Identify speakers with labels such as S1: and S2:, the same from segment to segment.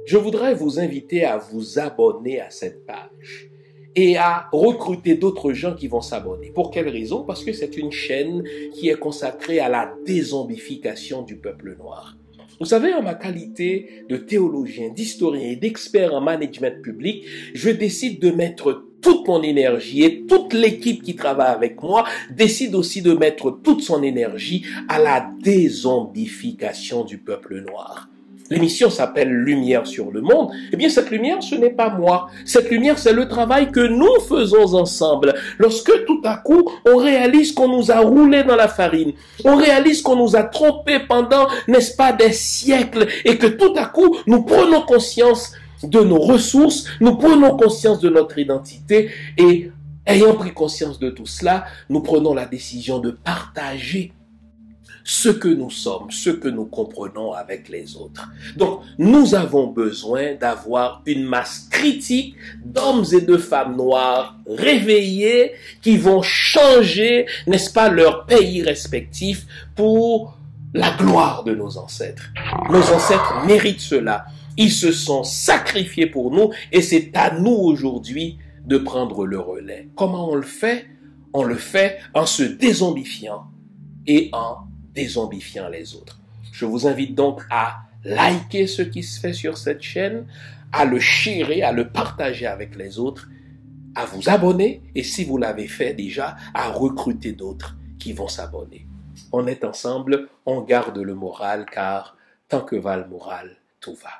S1: Je voudrais vous inviter à vous abonner à cette page et à recruter d'autres gens qui vont s'abonner. Pour quelle raison? Parce que c'est une chaîne qui est consacrée à la dézombification du peuple noir. Vous savez, en ma qualité de théologien, d'historien et d'expert en management public, je décide de mettre toute mon énergie et toute l'équipe qui travaille avec moi décide aussi de mettre toute son énergie à la dézombification du peuple noir. L'émission s'appelle Lumière sur le monde. Eh bien, cette lumière, ce n'est pas moi. Cette lumière, c'est le travail que nous faisons ensemble. Lorsque tout à coup, on réalise qu'on nous a roulé dans la farine, on réalise qu'on nous a trompés pendant, n'est-ce pas, des siècles, et que tout à coup, nous prenons conscience de nos ressources, nous prenons conscience de notre identité, et ayant pris conscience de tout cela, nous prenons la décision de partager ce que nous sommes, ce que nous comprenons avec les autres. Donc, nous avons besoin d'avoir une masse critique d'hommes et de femmes noirs réveillés qui vont changer, n'est-ce pas, leur pays respectif pour la gloire de nos ancêtres. Nos ancêtres méritent cela. Ils se sont sacrifiés pour nous et c'est à nous aujourd'hui de prendre le relais. Comment on le fait? On le fait en se dézombifiant et en dézombifiant les autres. Je vous invite donc à liker ce qui se fait sur cette chaîne, à le sharer, à le partager avec les autres, à vous abonner et si vous l'avez fait déjà, à recruter d'autres qui vont s'abonner. On est ensemble, on garde le moral car tant que va le moral, tout va.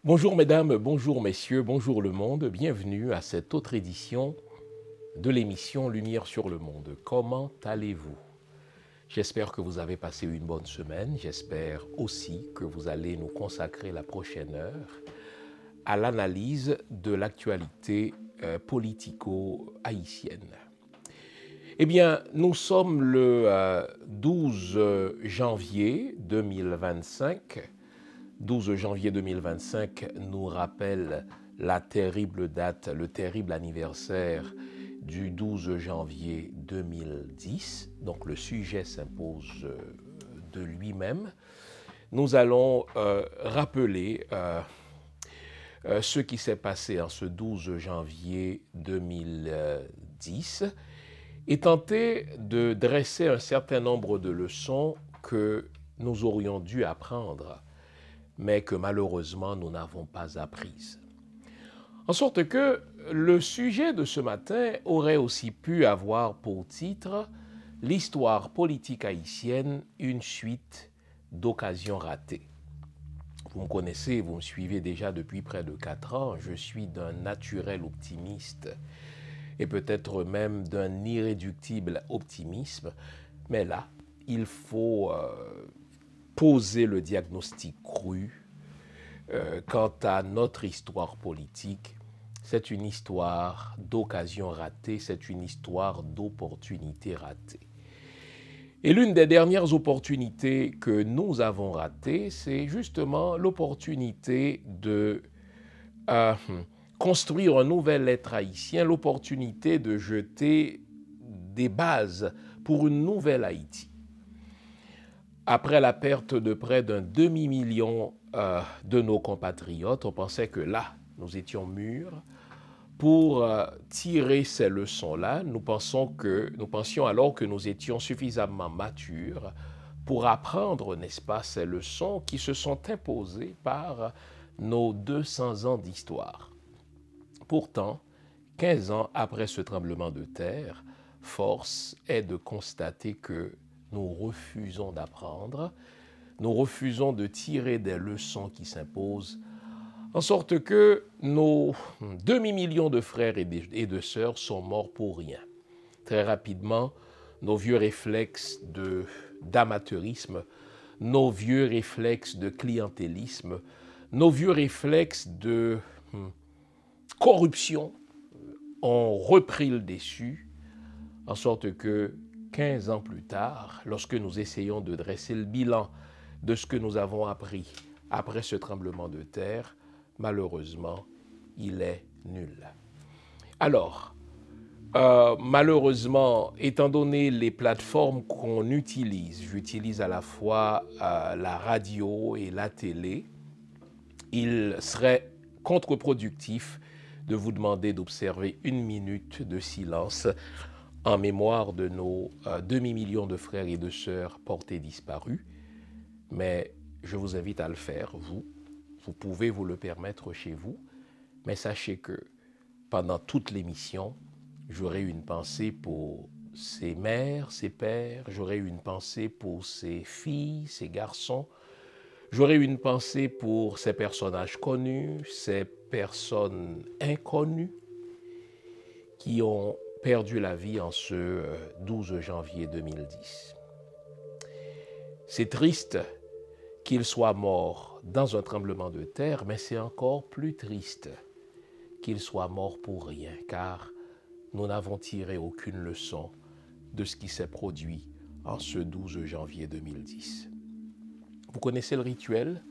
S1: Bonjour mesdames, bonjour messieurs, bonjour le monde, bienvenue à cette autre édition de l'émission Lumière sur le monde. Comment allez-vous? J'espère que vous avez passé une bonne semaine, j'espère aussi que vous allez nous consacrer la prochaine heure à l'analyse de l'actualité politico-haïtienne. Eh bien, nous sommes le 12 janvier 2025. 12 janvier 2025 nous rappelle la terrible date, le terrible anniversaire du 12 janvier 2010. Donc le sujet s'impose de lui-même. Nous allons rappeler ce qui s'est passé en ce 12 janvier 2010 et tenter de dresser un certain nombre de leçons que nous aurions dû apprendre mais que malheureusement nous n'avons pas apprises. En sorte que le sujet de ce matin aurait aussi pu avoir pour titre « L'histoire politique haïtienne, une suite d'occasions ratées ». Vous me connaissez, vous me suivez déjà depuis près de 4 ans, je suis d'un naturel optimiste et peut-être même d'un irréductible optimisme, mais là, il faut poser le diagnostic cru quant à notre histoire politique. C'est une histoire d'occasion ratée, c'est une histoire d'opportunité ratée. Et l'une des dernières opportunités que nous avons ratées, c'est justement l'opportunité de construire un nouvel être haïtien, l'opportunité de jeter des bases pour une nouvelle Haïti. Après la perte de près d'un demi-million de nos compatriotes, on pensait que là, nous étions mûrs pour tirer ces leçons-là. Nous pensions alors que nous étions suffisamment matures pour apprendre, n'est-ce pas, ces leçons qui se sont imposées par nos 200 ans d'histoire. Pourtant, 15 ans après ce tremblement de terre, force est de constater que nous refusons d'apprendre, nous refusons de tirer des leçons qui s'imposent En sorte que nos demi-millions de frères et de sœurs sont morts pour rien. Très rapidement, nos vieux réflexes d'amateurisme, nos vieux réflexes de clientélisme, nos vieux réflexes de corruption ont repris le dessus, en sorte que 15 ans plus tard, lorsque nous essayons de dresser le bilan de ce que nous avons appris après ce tremblement de terre, malheureusement, il est nul. Alors, malheureusement, étant donné les plateformes qu'on utilise, j'utilise à la fois la radio et la télé, il serait contre-productif de vous demander d'observer 1 minute de silence en mémoire de nos demi-millions de frères et de sœurs portés disparus. Mais je vous invite à le faire, vous pouvez vous le permettre chez vous, mais sachez que pendant toute l'émission, j'aurai une pensée pour ces mères, ces pères, j'aurai une pensée pour ces filles, ces garçons, j'aurai une pensée pour ces personnages connus, ces personnes inconnues qui ont perdu la vie en ce 12 janvier 2010. C'est triste qu'ils soient morts dans un tremblement de terre, mais c'est encore plus triste qu'ils soient morts pour rien, car nous n'avons tiré aucune leçon de ce qui s'est produit en ce 12 janvier 2010. Vous connaissez le rituel?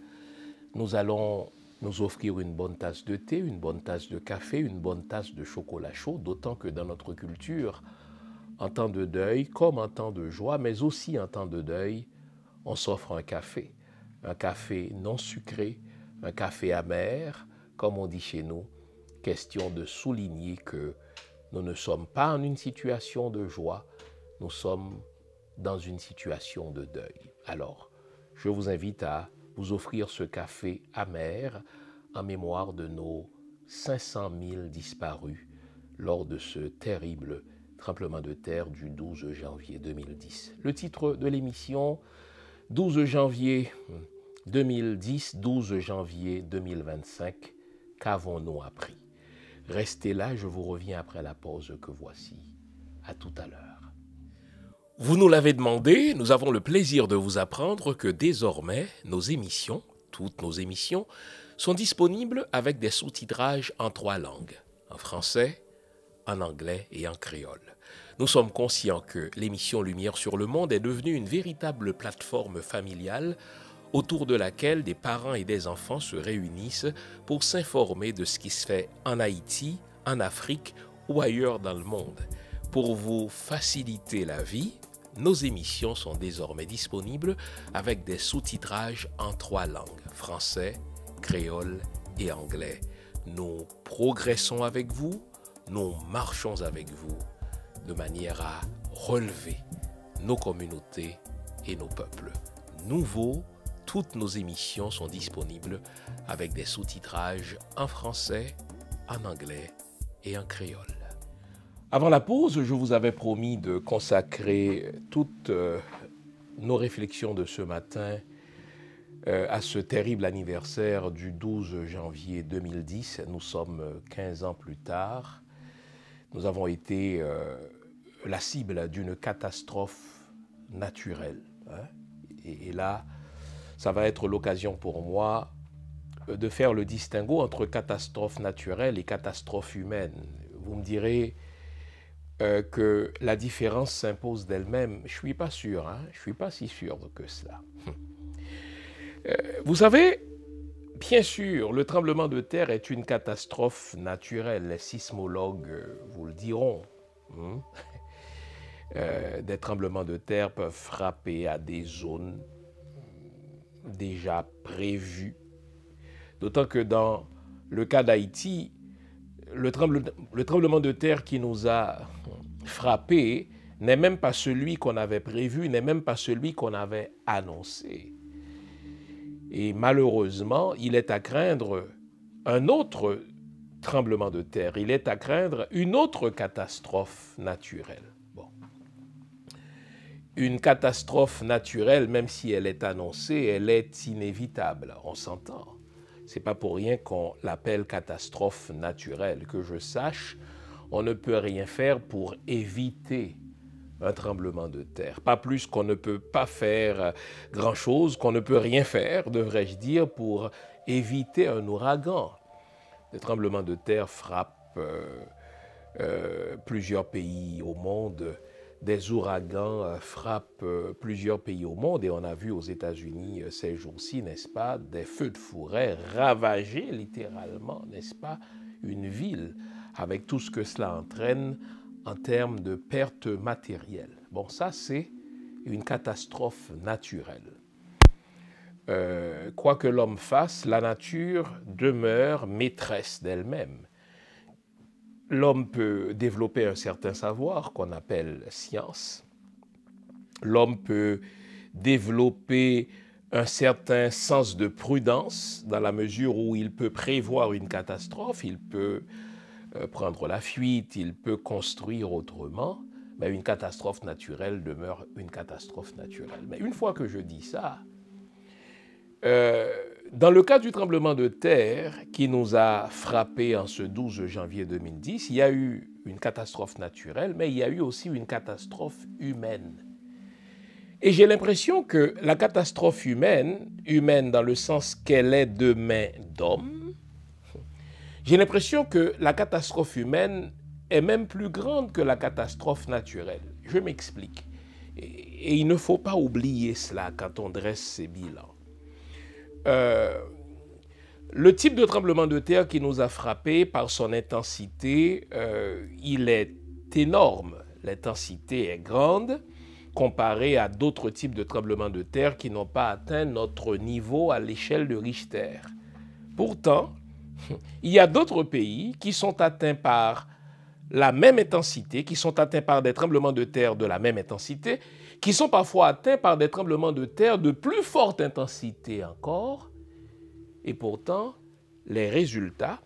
S1: Nous allons nous offrir une bonne tasse de thé, une bonne tasse de café, une bonne tasse de chocolat chaud, d'autant que dans notre culture, en temps de deuil, comme en temps de joie, mais aussi en temps de deuil, on s'offre un café non sucré, un café amer, comme on dit chez nous, question de souligner que nous ne sommes pas en une situation de joie, nous sommes dans une situation de deuil. Alors, je vous invite à vous offrir ce café amer en mémoire de nos 500 000 disparus lors de ce terrible tremblement de terre du 12 janvier 2010. Le titre de l'émission, 12 janvier 2010, 12 janvier 2025, qu'avons-nous appris? Restez là, je vous reviens après la pause que voici. À tout à l'heure. Vous nous l'avez demandé, nous avons le plaisir de vous apprendre que désormais, nos émissions, toutes nos émissions, sont disponibles avec des sous-titrages en 3 langues, en français, en anglais et en créole. Nous sommes conscients que l'émission Lumière sur le monde est devenue une véritable plateforme familiale autour de laquelle des parents et des enfants se réunissent pour s'informer de ce qui se fait en Haïti, en Afrique ou ailleurs dans le monde. Pour vous faciliter la vie, nos émissions sont désormais disponibles avec des sous-titrages en 3 langues, français, créole et anglais. Nous progressons avec vous, nous marchons avec vous, de manière à relever nos communautés et nos peuples. Nouveau, toutes nos émissions sont disponibles avec des sous-titrages en français, en anglais et en créole. Avant la pause, je vous avais promis de consacrer toutes nos réflexions de ce matin à ce terrible anniversaire du 12 janvier 2010. Nous sommes 15 ans plus tard. Nous avons été la cible d'une catastrophe naturelle. Et là, ça va être l'occasion pour moi de faire le distinguo entre catastrophe naturelle et catastrophe humaine. Vous me direz que la différence s'impose d'elle-même. Je ne suis pas sûr, je ne suis pas si sûr que cela. Vous savez, bien sûr, le tremblement de terre est une catastrophe naturelle. Les sismologues vous le diront. Des tremblements de terre peuvent frapper à des zones déjà prévues. D'autant que dans le cas d'Haïti, le tremblement de terre qui nous a frappé n'est même pas celui qu'on avait prévu, n'est même pas celui qu'on avait annoncé. Et malheureusement, il est à craindre un autre tremblement de terre, il est à craindre une autre catastrophe naturelle. Bon. Une catastrophe naturelle, même si elle est annoncée, elle est inévitable, on s'entend. C'est pas pour rien qu'on l'appelle catastrophe naturelle. Que je sache, on ne peut rien faire pour éviter un tremblement de terre. Pas plus qu'on ne peut pas faire grand-chose, qu'on ne peut rien faire, devrais-je dire, pour éviter un ouragan. Le tremblement de terre frappe plusieurs pays au monde. Des ouragans frappent plusieurs pays au monde et on a vu aux États-Unis ces jours-ci, n'est-ce pas, des feux de forêt ravager littéralement, n'est-ce pas, une ville avec tout ce que cela entraîne en termes de pertes matérielles. Bon, ça c'est une catastrophe naturelle. Quoi que l'homme fasse, la nature demeure maîtresse d'elle-même. L'homme peut développer un certain savoir qu'on appelle science. L'homme peut développer un certain sens de prudence dans la mesure où il peut prévoir une catastrophe, il peut prendre la fuite, il peut construire autrement, mais une catastrophe naturelle demeure une catastrophe naturelle. Mais une fois que je dis ça, dans le cas du tremblement de terre qui nous a frappé en ce 12 janvier 2010, il y a eu une catastrophe naturelle, mais il y a eu aussi une catastrophe humaine. Et j'ai l'impression que la catastrophe humaine dans le sens qu'elle est de main d'homme, j'ai l'impression que la catastrophe humaine est même plus grande que la catastrophe naturelle. Je m'explique. Et il ne faut pas oublier cela quand on dresse ces bilans. Le type de tremblement de terre qui nous a frappé par son intensité, il est énorme. L'intensité est grande comparée à d'autres types de tremblements de terre qui n'ont pas atteint notre niveau à l'échelle de Richter. Pourtant, il y a d'autres pays qui sont atteints par la même intensité, qui sont atteints par des tremblements de terre de la même intensité, qui sont parfois atteints par des tremblements de terre de plus forte intensité encore, et pourtant, les résultats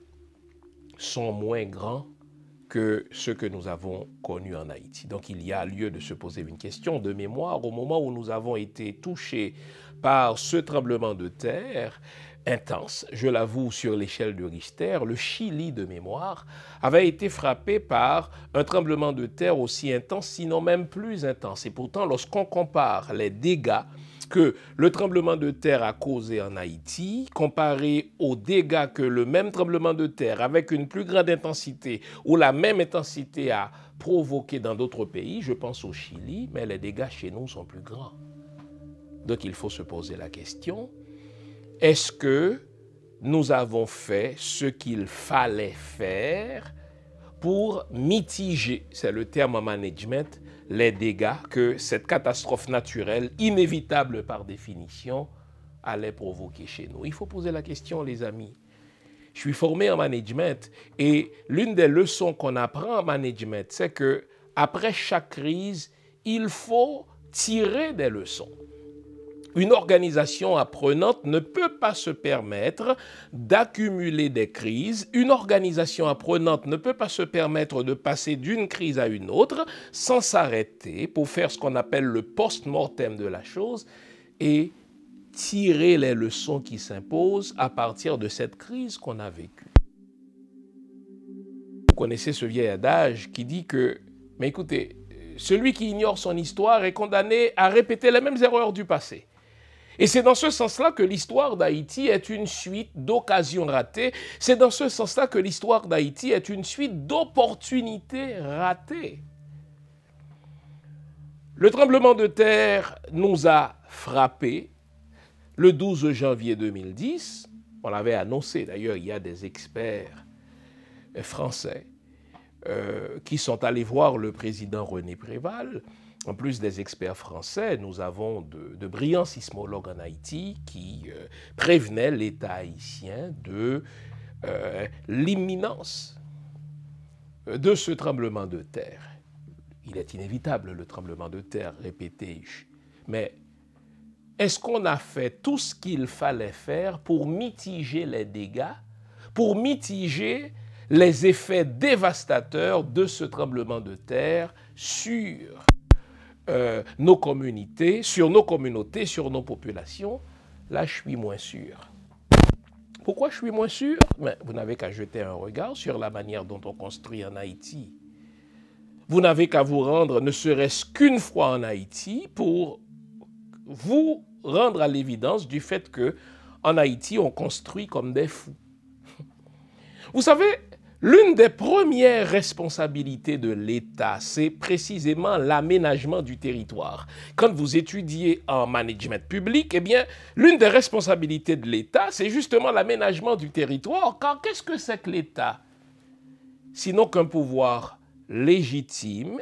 S1: sont moins grands que ceux que nous avons connus en Haïti. Donc, il y a lieu de se poser une question de mémoire. Au moment où nous avons été touchés par ce tremblement de terre intense, je l'avoue, sur l'échelle de Richter, le Chili de mémoire avait été frappé par un tremblement de terre aussi intense, sinon même plus intense. Et pourtant, lorsqu'on compare les dégâts que le tremblement de terre a causé en Haïti, comparé aux dégâts que le même tremblement de terre, avec une plus grande intensité, ou la même intensité a provoqué dans d'autres pays, je pense au Chili, mais les dégâts chez nous sont plus grands. Donc il faut se poser la question, est-ce que nous avons fait ce qu'il fallait faire pour mitiger, c'est le terme en management, les dégâts que cette catastrophe naturelle, inévitable par définition, allait provoquer chez nous? Il faut poser la question, les amis. Je suis formé en management et l'une des leçons qu'on apprend en management, c'est que après chaque crise, il faut tirer des leçons. Une organisation apprenante ne peut pas se permettre d'accumuler des crises. Une organisation apprenante ne peut pas se permettre de passer d'une crise à une autre sans s'arrêter pour faire ce qu'on appelle le post-mortem de la chose et tirer les leçons qui s'imposent à partir de cette crise qu'on a vécue. Vous connaissez ce vieil adage qui dit que, mais écoutez, celui qui ignore son histoire est condamné à répéter les mêmes erreurs du passé. Et c'est dans ce sens-là que l'histoire d'Haïti est une suite d'occasions ratées. C'est dans ce sens-là que l'histoire d'Haïti est une suite d'opportunités ratées. Le tremblement de terre nous a frappés le 12 janvier 2010. On l'avait annoncé, d'ailleurs, il y a des experts français qui sont allés voir le président René Préval. En plus des experts français, nous avons de brillants sismologues en Haïti qui prévenaient l'État haïtien de l'imminence de ce tremblement de terre. Il est inévitable, le tremblement de terre, répétais-je. Mais est-ce qu'on a fait tout ce qu'il fallait faire pour mitiger les dégâts, pour mitiger les effets dévastateurs de ce tremblement de terre sur nos communautés, sur nos populations? Là, je suis moins sûr. Pourquoi je suis moins sûr? Mais vous n'avez qu'à jeter un regard sur la manière dont on construit en Haïti. Vous n'avez qu'à vous rendre ne serait-ce qu'une fois en Haïti pour vous rendre à l'évidence du fait que en Haïti, on construit comme des fous. Vous savez, l'une des premières responsabilités de l'État, c'est précisément l'aménagement du territoire. Quand vous étudiez en management public, eh bien, l'une des responsabilités de l'État, c'est justement l'aménagement du territoire. Car qu'est-ce que c'est que l'État? Sinon qu'un pouvoir légitime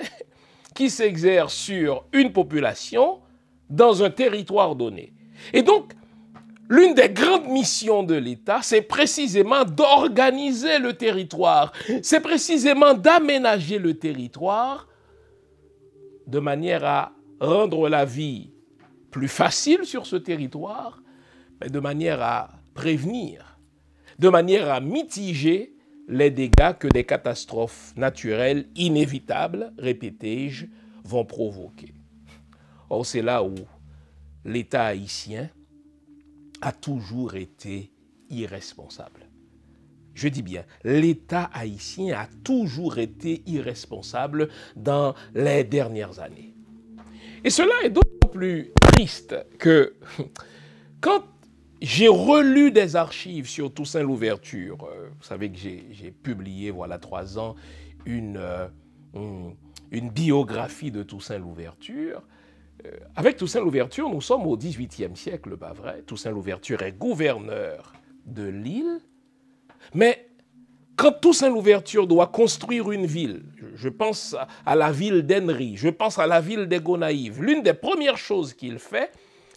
S1: qui s'exerce sur une population dans un territoire donné. Et donc, l'une des grandes missions de l'État, c'est précisément d'organiser le territoire, c'est précisément d'aménager le territoire de manière à rendre la vie plus facile sur ce territoire, mais de manière à prévenir, de manière à mitiger les dégâts que des catastrophes naturelles inévitables, répétais-je, vont provoquer. Or, c'est là où l'État haïtien a toujours été irresponsable. Je dis bien, l'État haïtien a toujours été irresponsable dans les dernières années. Et cela est d'autant plus triste que quand j'ai relu des archives sur Toussaint Louverture, vous savez que j'ai publié, voilà 3 ans, une biographie de Toussaint Louverture. Avec Toussaint Louverture, nous sommes au XVIIIe siècle, pas vrai? Toussaint Louverture est gouverneur de l'île, mais quand Toussaint Louverture doit construire une ville, je pense à la ville d'Henry, je pense à la ville des Gonaïves, l'une des premières choses qu'il fait,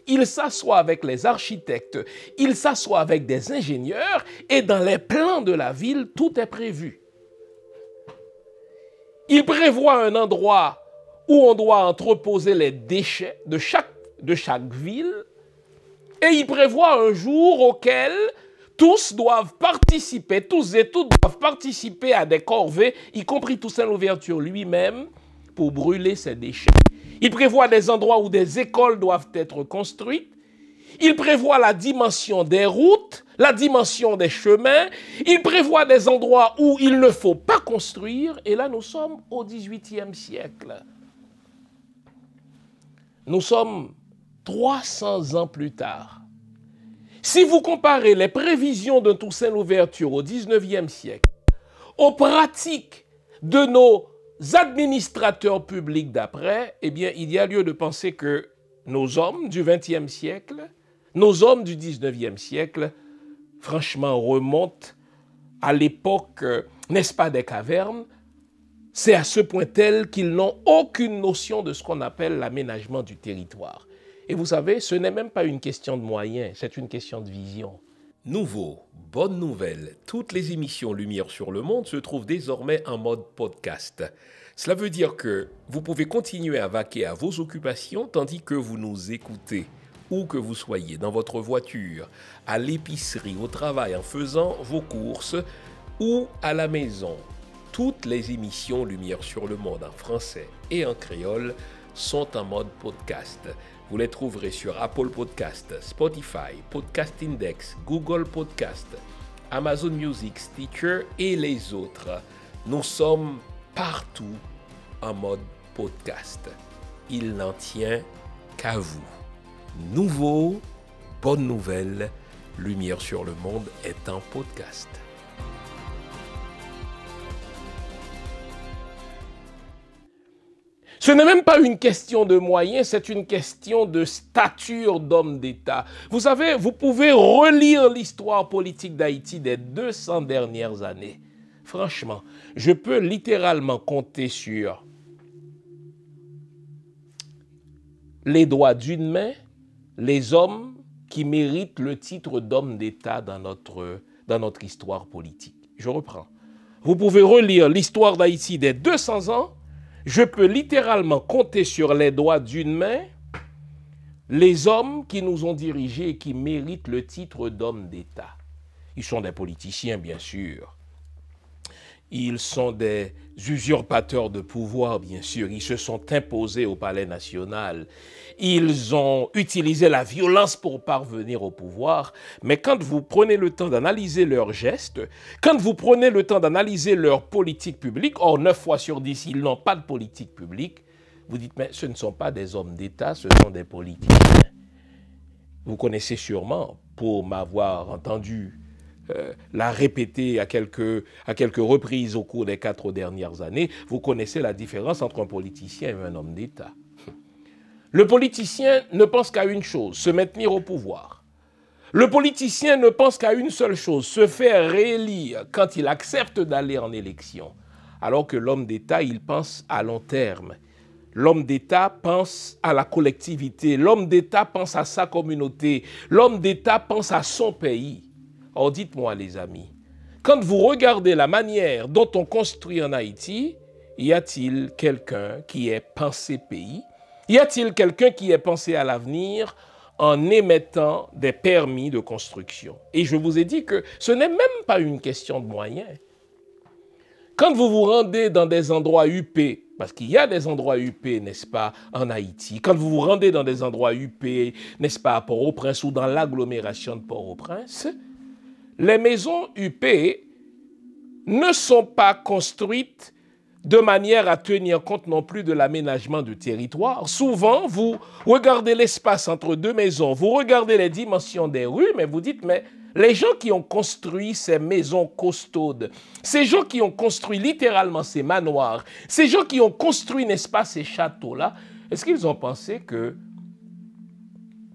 S1: il s'assoit avec les architectes, il s'assoit avec des ingénieurs, et dans les plans de la ville, tout est prévu. Il prévoit un endroit où on doit entreposer les déchets de chaque ville, et il prévoit un jour auquel tous doivent participer, tous et toutes doivent participer à des corvées, y compris Toussaint Louverture lui-même, pour brûler ces déchets. Il prévoit des endroits où des écoles doivent être construites. Il prévoit la dimension des routes, la dimension des chemins. Il prévoit des endroits où il ne faut pas construire. Et là, nous sommes au XVIIIe siècle. Nous sommes 300 ans plus tard. Si vous comparez les prévisions de Toussaint Louverture au XIXe siècle aux pratiques de nos administrateurs publics d'après, eh bien, il y a lieu de penser que nos hommes du XXe siècle, nos hommes du XIXe siècle, franchement, remontent à l'époque, n'est-ce pas, des cavernes. C'est à ce point tel qu'ils n'ont aucune notion de ce qu'on appelle l'aménagement du territoire. Et vous savez, ce n'est même pas une question de moyens, c'est une question de vision. Nouveau, bonne nouvelle, toutes les émissions Lumière sur le Monde se trouvent désormais en mode podcast. Cela veut dire que vous pouvez continuer à vaquer à vos occupations tandis que vous nous écoutez, où que vous soyez, dans votre voiture, à l'épicerie, au travail, en faisant vos courses ou à la maison. Toutes les émissions Lumière sur le Monde en français et en créole sont en mode podcast. Vous les trouverez sur Apple Podcast, Spotify, Podcast Index, Google Podcast, Amazon Music, Stitcher et les autres. Nous sommes partout en mode podcast. Il n'en tient qu'à vous. Nouveau, bonne nouvelle, Lumière sur le Monde est en podcast. Ce n'est même pas une question de moyens, c'est une question de stature d'homme d'État. Vous savez, vous pouvez relire l'histoire politique d'Haïti des 200 dernières années. Franchement, je peux littéralement compter sur les doigts d'une main les hommes qui méritent le titre d'homme d'État dans notre histoire politique. Je reprends. Vous pouvez relire l'histoire d'Haïti des 200 ans. Je peux littéralement compter sur les doigts d'une main les hommes qui nous ont dirigés et qui méritent le titre d'homme d'État. Ils sont des politiciens, bien sûr. Ils sont des usurpateurs de pouvoir, bien sûr. Ils se sont imposés au palais national. Ils ont utilisé la violence pour parvenir au pouvoir. Mais quand vous prenez le temps d'analyser leurs gestes, quand vous prenez le temps d'analyser leur politique publique, or 9 fois sur 10, ils n'ont pas de politique publique, vous dites, mais ce ne sont pas des hommes d'État, ce sont des politiciens. Vous connaissez sûrement, pour m'avoir entendu la répéter à quelques reprises au cours des 4 dernières années, vous connaissez la différence entre un politicien et un homme d'État. Le politicien ne pense qu'à une chose, se maintenir au pouvoir. Le politicien ne pense qu'à une seule chose, se faire réélire quand il accepte d'aller en élection. Alors que l'homme d'État, il pense à long terme. L'homme d'État pense à la collectivité. L'homme d'État pense à sa communauté. L'homme d'État pense à son pays. Or, dites-moi, les amis, quand vous regardez la manière dont on construit en Haïti, y a-t-il quelqu'un qui ait pensé pays? Y a-t-il quelqu'un qui ait pensé à l'avenir en émettant des permis de construction? Et je vous ai dit que ce n'est même pas une question de moyens. Quand vous vous rendez dans des endroits huppés, parce qu'il y a des endroits huppés, n'est-ce pas, en Haïti, quand vous vous rendez dans des endroits huppés, n'est-ce pas, à Port-au-Prince ou dans l'agglomération de Port-au-Prince, les maisons huppées ne sont pas construites de manière à tenir compte non plus de l'aménagement du territoire. Souvent, vous regardez l'espace entre deux maisons, vous regardez les dimensions des rues, mais vous dites, mais les gens qui ont construit ces maisons costaudes, ces gens qui ont construit littéralement ces manoirs, ces gens qui ont construit, n'est-ce pas, ces châteaux-là, est-ce qu'ils ont pensé que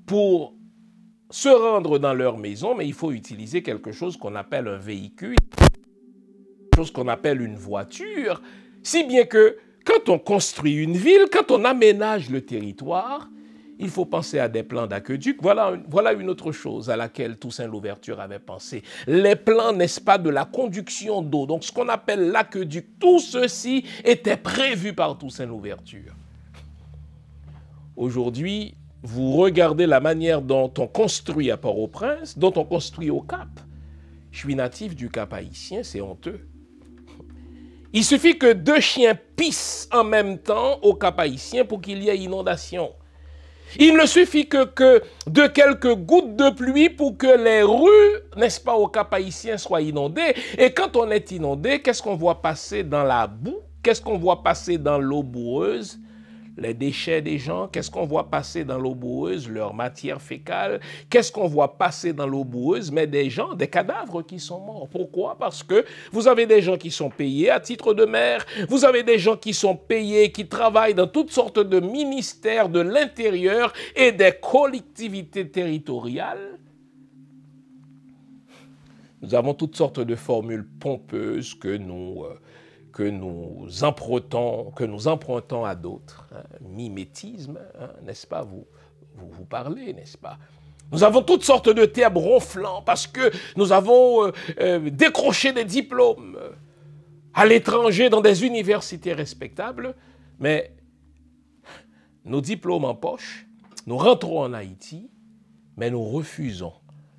S1: pour se rendre dans leur maison, mais il faut utiliser quelque chose qu'on appelle un véhicule, quelque chose qu'on appelle une voiture, si bien que quand on construit une ville, quand on aménage le territoire, il faut penser à des plans d'aqueduc. Voilà une autre chose à laquelle Toussaint Louverture avait pensé. Les plans, n'est-ce pas, de la conduction d'eau. Donc, ce qu'on appelle l'aqueduc, tout ceci était prévu par Toussaint Louverture. Aujourd'hui, vous regardez la manière dont on construit à Port-au-Prince, dont on construit au Cap. Je suis natif du Cap haïtien, c'est honteux. Il suffit que 2 chiens pissent en même temps au Cap haïtien pour qu'il y ait inondation. Il ne suffit que de quelques gouttes de pluie pour que les rues, n'est-ce pas, au Cap haïtien soient inondées. Et quand on est inondé, qu'est-ce qu'on voit passer dans la boue? Qu'est-ce qu'on voit passer dans l'eau boueuse? Les déchets des gens. Qu'est-ce qu'on voit passer dans l'eau boueuse? Leur matière fécale. Qu'est-ce qu'on voit passer dans l'eau boueuse? Mais des gens, des cadavres qui sont morts. Pourquoi? Parce que vous avez des gens qui sont payés à titre de maire. Vous avez des gens qui sont payés, qui travaillent dans toutes sortes de ministères de l'intérieur et des collectivités territoriales. Nous avons toutes sortes de formules pompeuses que nous empruntons à d'autres. Hein, mimétisme, hein, n'est-ce pas, vous parlez, n'est-ce pas? Nous avons toutes sortes de termes ronflants parce que nous avons décroché des diplômes à l'étranger dans des universités respectables, mais nos diplômes en poche, nous rentrons en Haïti, mais nous refusons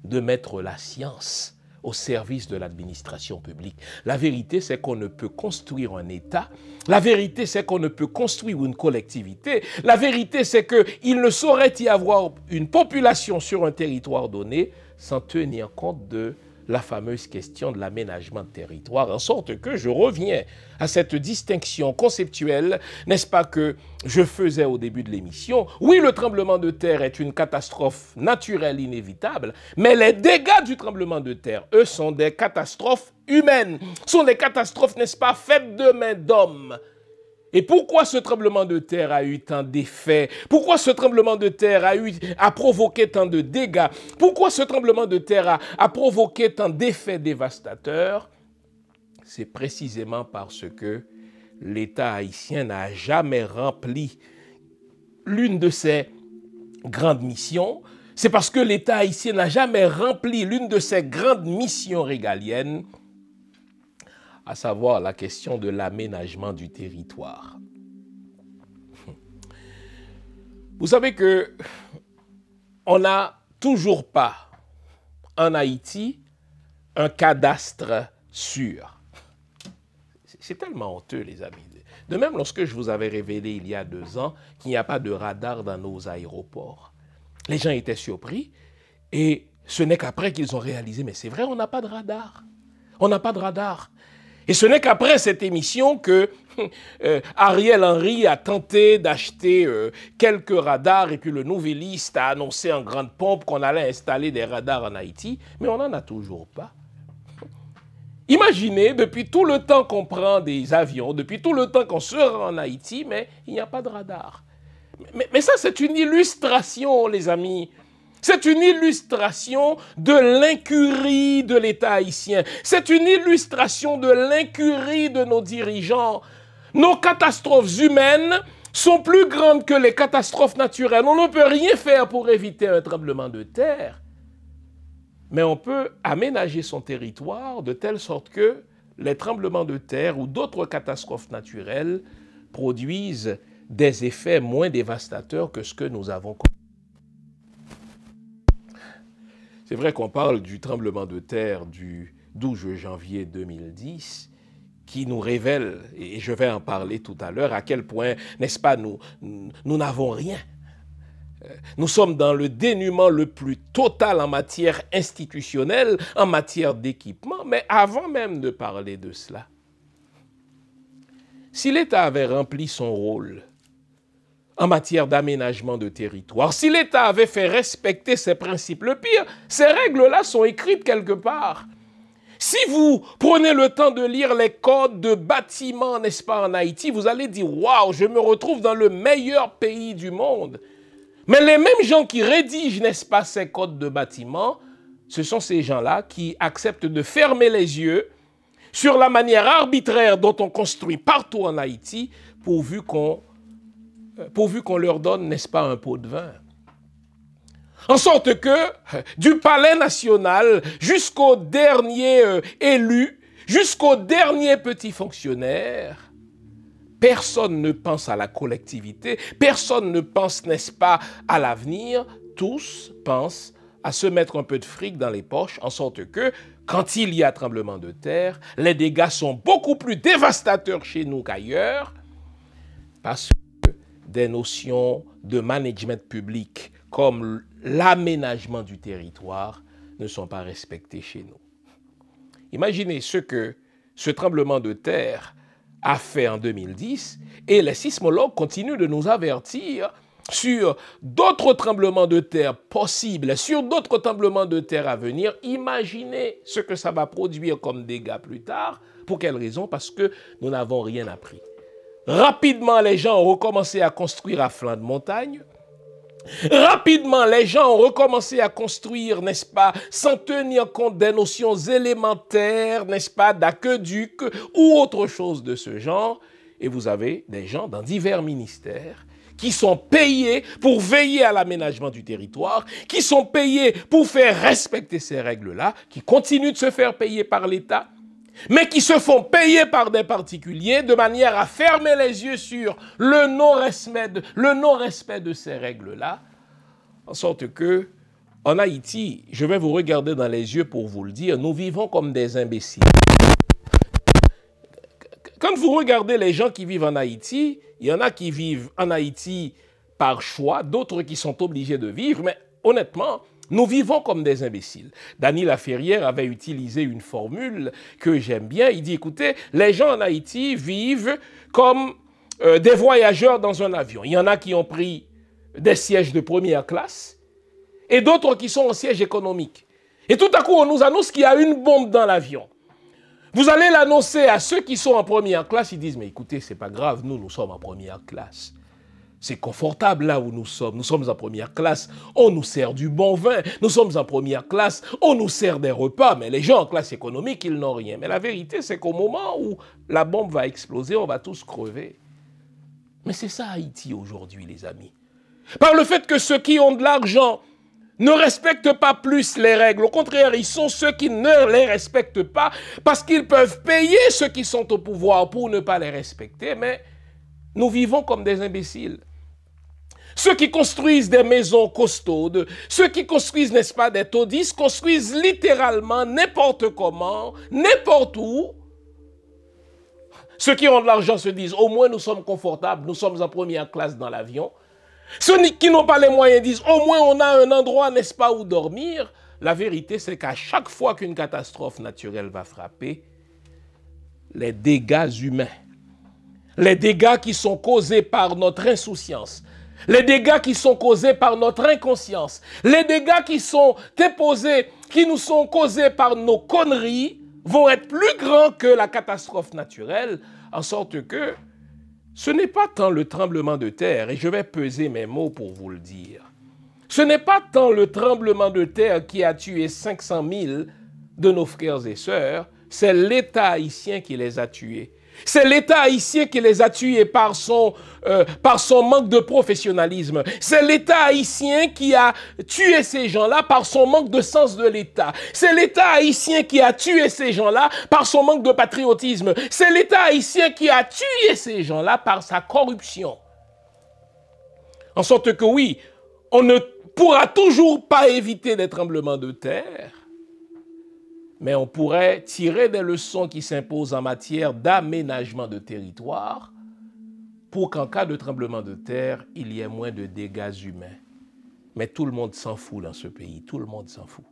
S1: de mettre la science au service de l'administration publique. La vérité, c'est qu'on ne peut construire un État. La vérité, c'est qu'on ne peut construire une collectivité. La vérité, c'est qu'il ne saurait y avoir une population sur un territoire donné sans tenir compte de la fameuse question de l'aménagement de territoire, en sorte que je reviens à cette distinction conceptuelle, n'est-ce pas, que je faisais au début de l'émission. Oui, le tremblement de terre est une catastrophe naturelle inévitable, mais les dégâts du tremblement de terre, eux, sont des catastrophes humaines, sont des catastrophes, n'est-ce pas, faites de main d'hommes. Et pourquoi ce tremblement de terre a eu tant d'effets? Pourquoi ce tremblement de terre a provoqué tant de dégâts? Pourquoi ce tremblement de terre a provoqué tant d'effets dévastateurs? C'est précisément parce que l'État haïtien n'a jamais rempli l'une de ses grandes missions. C'est parce que l'État haïtien n'a jamais rempli l'une de ses grandes missions régaliennes, à savoir la question de l'aménagement du territoire. Vous savez que on n'a toujours pas en Haïti un cadastre sûr. C'est tellement honteux, les amis. De même, lorsque je vous avais révélé il y a 2 ans qu'il n'y a pas de radar dans nos aéroports, les gens étaient surpris et ce n'est qu'après qu'ils ont réalisé, mais c'est vrai, on n'a pas de radar. On n'a pas de radar. Et ce n'est qu'après cette émission que Ariel Henry a tenté d'acheter quelques radars et puis le Nouvelliste a annoncé en grande pompe qu'on allait installer des radars en Haïti, mais on n'en a toujours pas. Imaginez, depuis tout le temps qu'on prend des avions, depuis tout le temps qu'on se rend en Haïti, mais il n'y a pas de radar. Mais ça, c'est une illustration, les amis. C'est une illustration de l'incurie de l'État haïtien. C'est une illustration de l'incurie de nos dirigeants. Nos catastrophes humaines sont plus grandes que les catastrophes naturelles. On ne peut rien faire pour éviter un tremblement de terre. Mais on peut aménager son territoire de telle sorte que les tremblements de terre ou d'autres catastrophes naturelles produisent des effets moins dévastateurs que ce que nous avons connu. C'est vrai qu'on parle du tremblement de terre du 12 janvier 2010 qui nous révèle, et je vais en parler tout à l'heure, à quel point, n'est-ce pas, nous n'avons rien. Nous sommes dans le dénuement le plus total en matière institutionnelle, en matière d'équipement, mais avant même de parler de cela, si l'État avait rempli son rôle en matière d'aménagement de territoire, si l'État avait fait respecter ses principes, le pire, ces règles-là sont écrites quelque part. Si vous prenez le temps de lire les codes de bâtiments, n'est-ce pas, en Haïti, vous allez dire « Waouh, je me retrouve dans le meilleur pays du monde ». Mais les mêmes gens qui rédigent, n'est-ce pas, ces codes de bâtiments, ce sont ces gens-là qui acceptent de fermer les yeux sur la manière arbitraire dont on construit partout en Haïti, pourvu qu'on leur donne, n'est-ce pas, un pot de vin. En sorte que, du palais national jusqu'au dernier élu, jusqu'au dernier petit fonctionnaire, personne ne pense à la collectivité, personne ne pense, n'est-ce pas, à l'avenir, tous pensent à se mettre un peu de fric dans les poches, en sorte que, quand il y a tremblement de terre, les dégâts sont beaucoup plus dévastateurs chez nous qu'ailleurs, parce que des notions de management public, comme l'aménagement du territoire, ne sont pas respectées chez nous. Imaginez ce que ce tremblement de terre a fait en 2010, et les sismologues continuent de nous avertir sur d'autres tremblements de terre possibles, sur d'autres tremblements de terre à venir. Imaginez ce que ça va produire comme dégâts plus tard. Pour quelle raison? Parce que nous n'avons rien appris. Rapidement, les gens ont recommencé à construire à flanc de montagne. Rapidement, les gens ont recommencé à construire, n'est-ce pas, sans tenir compte des notions élémentaires, n'est-ce pas, d'aqueduc ou autre chose de ce genre. Et vous avez des gens dans divers ministères qui sont payés pour veiller à l'aménagement du territoire, qui sont payés pour faire respecter ces règles-là, qui continuent de se faire payer par l'État, mais qui se font payer par des particuliers de manière à fermer les yeux sur le non-respect de ces règles-là, en sorte que, en Haïti, je vais vous regarder dans les yeux pour vous le dire, nous vivons comme des imbéciles. Quand vous regardez les gens qui vivent en Haïti, il y en a qui vivent en Haïti par choix, d'autres qui sont obligés de vivre, mais honnêtement, nous vivons comme des imbéciles. Dany Laferrière avait utilisé une formule que j'aime bien. Il dit, écoutez, les gens en Haïti vivent comme des voyageurs dans un avion. Il y en a qui ont pris des sièges de première classe et d'autres qui sont en siège économique. Et tout à coup, on nous annonce qu'il y a une bombe dans l'avion. Vous allez l'annoncer à ceux qui sont en première classe, ils disent, mais écoutez, c'est pas grave, nous sommes en première classe. C'est confortable là où nous sommes en première classe, on nous sert du bon vin, nous sommes en première classe, on nous sert des repas, mais les gens en classe économique, ils n'ont rien. Mais la vérité, c'est qu'au moment où la bombe va exploser, on va tous crever. Mais c'est ça Haïti aujourd'hui, les amis. Par le fait que ceux qui ont de l'argent ne respectent pas plus les règles. Au contraire, ils sont ceux qui ne les respectent pas parce qu'ils peuvent payer ceux qui sont au pouvoir pour ne pas les respecter, mais nous vivons comme des imbéciles. Ceux qui construisent des maisons costaudes, ceux qui construisent, n'est-ce pas, des taudis, construisent littéralement n'importe comment, n'importe où, Ceux qui ont de l'argent se disent, au moins nous sommes confortables, nous sommes en première classe dans l'avion. Ceux qui n'ont pas les moyens disent, au moins on a un endroit, n'est-ce pas, où dormir. La vérité, c'est qu'à chaque fois qu'une catastrophe naturelle va frapper, les dégâts humains, les dégâts qui sont causés par notre insouciance, les dégâts qui sont causés par notre inconscience, les dégâts qui nous sont causés par nos conneries, vont être plus grands que la catastrophe naturelle, en sorte que ce n'est pas tant le tremblement de terre, et je vais peser mes mots pour vous le dire, ce n'est pas tant le tremblement de terre qui a tué 500 000 de nos frères et sœurs, c'est l'État haïtien qui les a tués. C'est l'État haïtien qui les a tués par son manque de professionnalisme. C'est l'État haïtien qui a tué ces gens-là par son manque de sens de l'État. C'est l'État haïtien qui a tué ces gens-là par son manque de patriotisme. C'est l'État haïtien qui a tué ces gens-là par sa corruption. En sorte que oui, on ne pourra toujours pas éviter des tremblements de terre, mais on pourrait tirer des leçons qui s'imposent en matière d'aménagement de territoire pour qu'en cas de tremblement de terre, il y ait moins de dégâts humains. Mais tout le monde s'en fout dans ce pays, tout le monde s'en fout.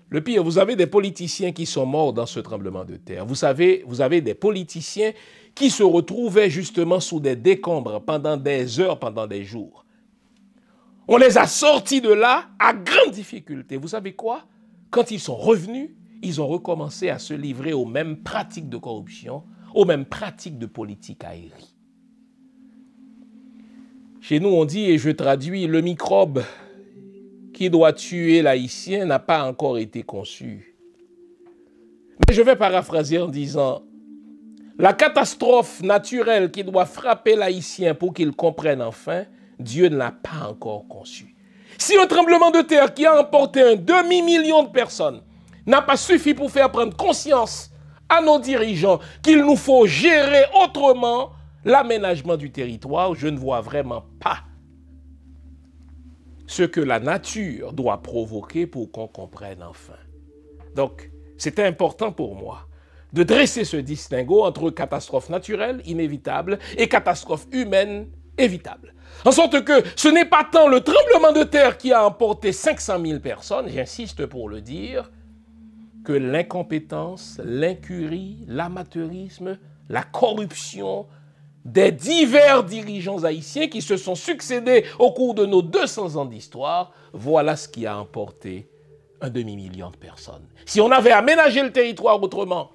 S1: Le pire, vous avez des politiciens qui sont morts dans ce tremblement de terre. Vous avez des politiciens qui se retrouvaient justement sous des décombres pendant des heures, pendant des jours. On les a sortis de là à grande difficulté. Vous savez quoi? Quand ils sont revenus, ils ont recommencé à se livrer aux mêmes pratiques de corruption, aux mêmes pratiques de politique aérie. Chez nous, on dit, et je traduis, le microbe qui doit tuer l'haïtien n'a pas encore été conçu. Mais je vais paraphraser en disant, la catastrophe naturelle qui doit frapper l'haïtien pour qu'il comprenne enfin, Dieu ne l'a pas encore conçu. Si un tremblement de terre qui a emporté un demi-million de personnes n'a pas suffi pour faire prendre conscience à nos dirigeants qu'il nous faut gérer autrement l'aménagement du territoire, je ne vois vraiment pas ce que la nature doit provoquer pour qu'on comprenne enfin. Donc, c'était important pour moi de dresser ce distinguo entre catastrophe naturelle inévitable et catastrophe humaine évitable. En sorte que ce n'est pas tant le tremblement de terre qui a emporté 500 000 personnes, j'insiste pour le dire, que l'incompétence, l'incurie, l'amateurisme, la corruption des divers dirigeants haïtiens qui se sont succédés au cours de nos 200 ans d'histoire, voilà ce qui a emporté un demi-million de personnes. Si on avait aménagé le territoire autrement,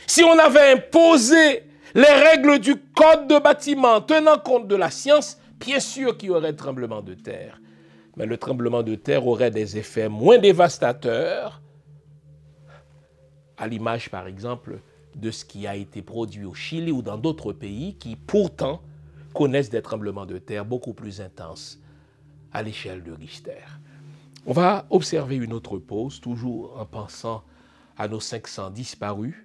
S1: si on avait imposé les règles du code de bâtiment tenant compte de la science, bien sûr qu'il y aurait tremblement de terre. Mais le tremblement de terre aurait des effets moins dévastateurs, à l'image par exemple de ce qui a été produit au Chili ou dans d'autres pays qui pourtant connaissent des tremblements de terre beaucoup plus intenses à l'échelle de Richter. On va observer une autre pause, toujours en pensant à nos 500 disparus,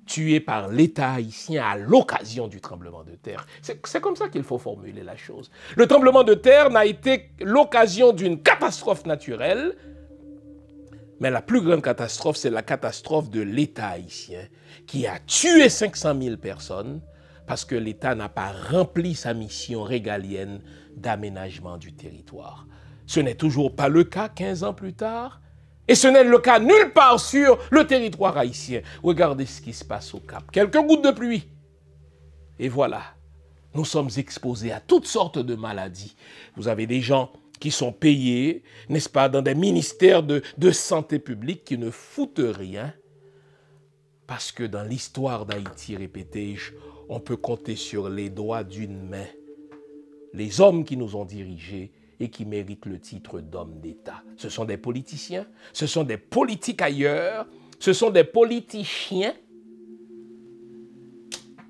S1: tués par l'État haïtien à l'occasion du tremblement de terre. C'est comme ça qu'il faut formuler la chose. Le tremblement de terre n'a été l'occasion d'une catastrophe naturelle, mais la plus grande catastrophe, c'est la catastrophe de l'État haïtien qui a tué 500 000 personnes parce que l'État n'a pas rempli sa mission régalienne d'aménagement du territoire. Ce n'est toujours pas le cas 15 ans plus tard. Et ce n'est le cas nulle part sur le territoire haïtien. Regardez ce qui se passe au Cap. Quelques gouttes de pluie. Et voilà, nous sommes exposés à toutes sortes de maladies. Vous avez des gens qui sont payés, n'est-ce pas, dans des ministères de santé publique qui ne foutent rien. Parce que dans l'histoire d'Haïti, répétais-je, on peut compter sur les doigts d'une main les hommes qui nous ont dirigés et qui méritent le titre d'homme d'État. Ce sont des politiciens, ce sont des politiques ailleurs, ce sont des politiciens,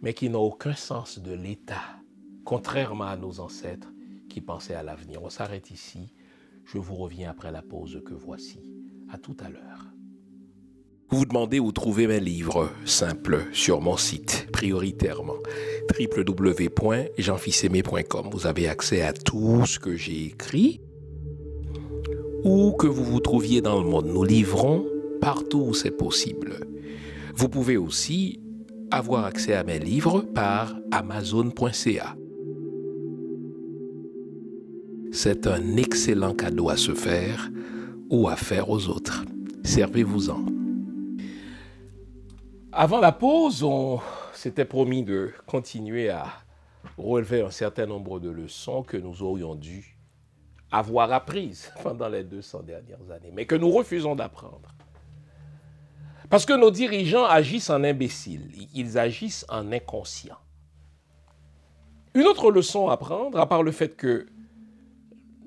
S1: mais qui n'ont aucun sens de l'État, contrairement à nos ancêtres qui pensaient à l'avenir. On s'arrête ici. Je vous reviens après la pause que voici. À tout à l'heure. Vous vous demandez où trouver mes livres simples sur mon site, prioritairement, www.jeanfils-aimé.com. Vous avez accès à tout ce que j'ai écrit. Où que vous vous trouviez dans le monde, nous livrons partout où c'est possible. Vous pouvez aussi avoir accès à mes livres par amazon.ca. C'est un excellent cadeau à se faire ou à faire aux autres. Servez-vous-en. Avant la pause, on s'était promis de continuer à relever un certain nombre de leçons que nous aurions dû avoir apprises pendant les 200 dernières années, mais que nous refusons d'apprendre. Parce que nos dirigeants agissent en imbéciles, ils agissent en inconscients. Une autre leçon à prendre, à part le fait que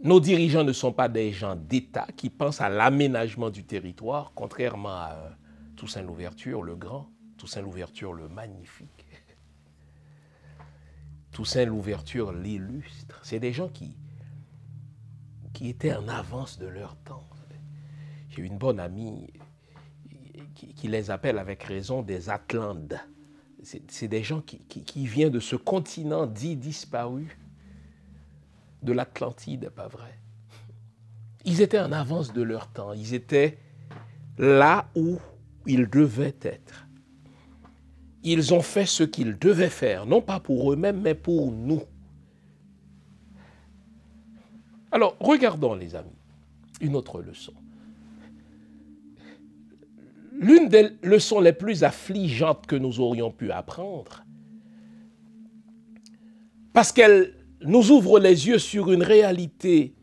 S1: nos dirigeants ne sont pas des gens d'État qui pensent à l'aménagement du territoire, contrairement à Toussaint Louverture le Grand, Toussaint Louverture le Magnifique, Toussaint Louverture l'Illustre. C'est des gens qui étaient en avance de leur temps. J'ai une bonne amie qui les appelle avec raison des Atlantes. C'est des gens qui viennent de ce continent dit disparu, de l'Atlantide, pas vrai. Ils étaient en avance de leur temps. Ils étaient là où ils devaient être. Ils ont fait ce qu'ils devaient faire, non pas pour eux-mêmes, mais pour nous. Alors, regardons, les amis, une autre leçon. L'une des leçons les plus affligeantes que nous aurions pu apprendre, parce qu'elle nous ouvre les yeux sur une réalité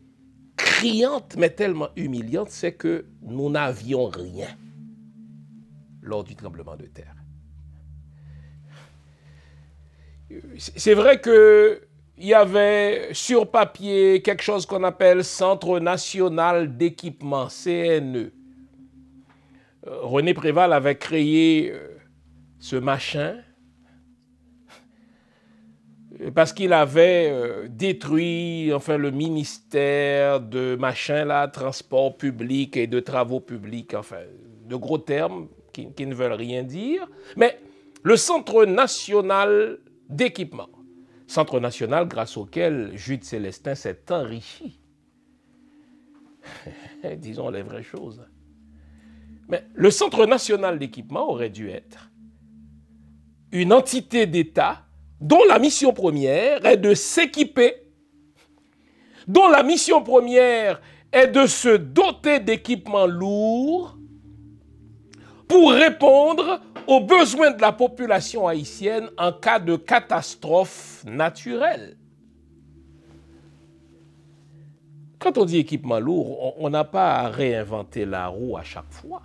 S1: criante, mais tellement humiliante, c'est que nous n'avions rien lors du tremblement de terre. C'est vrai qu'il y avait sur papier quelque chose qu'on appelle Centre national d'équipement, CNE. René Préval avait créé ce machin parce qu'il avait détruit le ministère de machin là, transport public et de travaux publics, de gros termes qui ne veulent rien dire, mais le Centre national d'équipement, Centre national grâce auquel Jude Célestin s'est enrichi. Disons les vraies choses. Mais le Centre national d'équipement aurait dû être une entité d'État dont la mission première est de s'équiper, dont la mission première est de se doter d'équipements lourds pour répondre aux besoins de la population haïtienne en cas de catastrophe naturelle. Quand on dit équipement lourd, on n'a pas à réinventer la roue à chaque fois.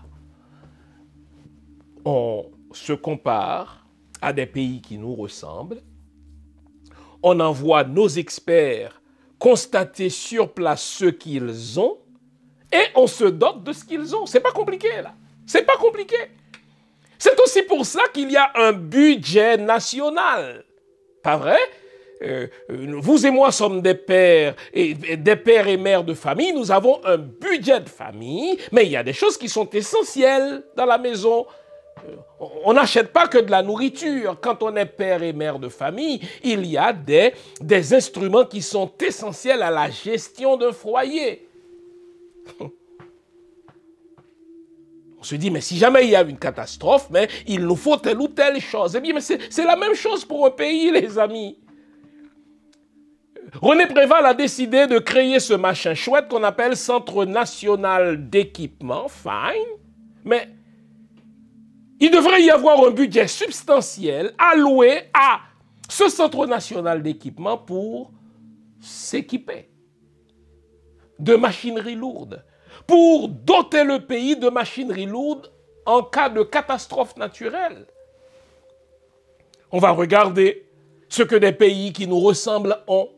S1: On se compare à des pays qui nous ressemblent. On envoie nos experts constater sur place ce qu'ils ont et on se dote de ce qu'ils ont. C'est pas compliqué, là. C'est pas compliqué. C'est aussi pour ça qu'il y a un budget national. Pas vrai? Vous et moi sommes des pères et mères de famille. Nous avons un budget de famille, mais il y a des choses qui sont essentielles dans la maison. On n'achète pas que de la nourriture. Quand on est père et mère de famille, il y a des instruments qui sont essentiels à la gestion d'un foyer. On se dit, mais si jamais il y a une catastrophe, mais il nous faut telle ou telle chose. Eh bien, mais c'est la même chose pour un pays, les amis. René Préval a décidé de créer ce machin chouette qu'on appelle Centre national d'équipement, fine, mais il devrait y avoir un budget substantiel alloué à ce Centre national d'équipement pour s'équiper de machinerie lourde, pour doter le pays de machinerie lourde en cas de catastrophe naturelle. On va regarder ce que des pays qui nous ressemblent ont.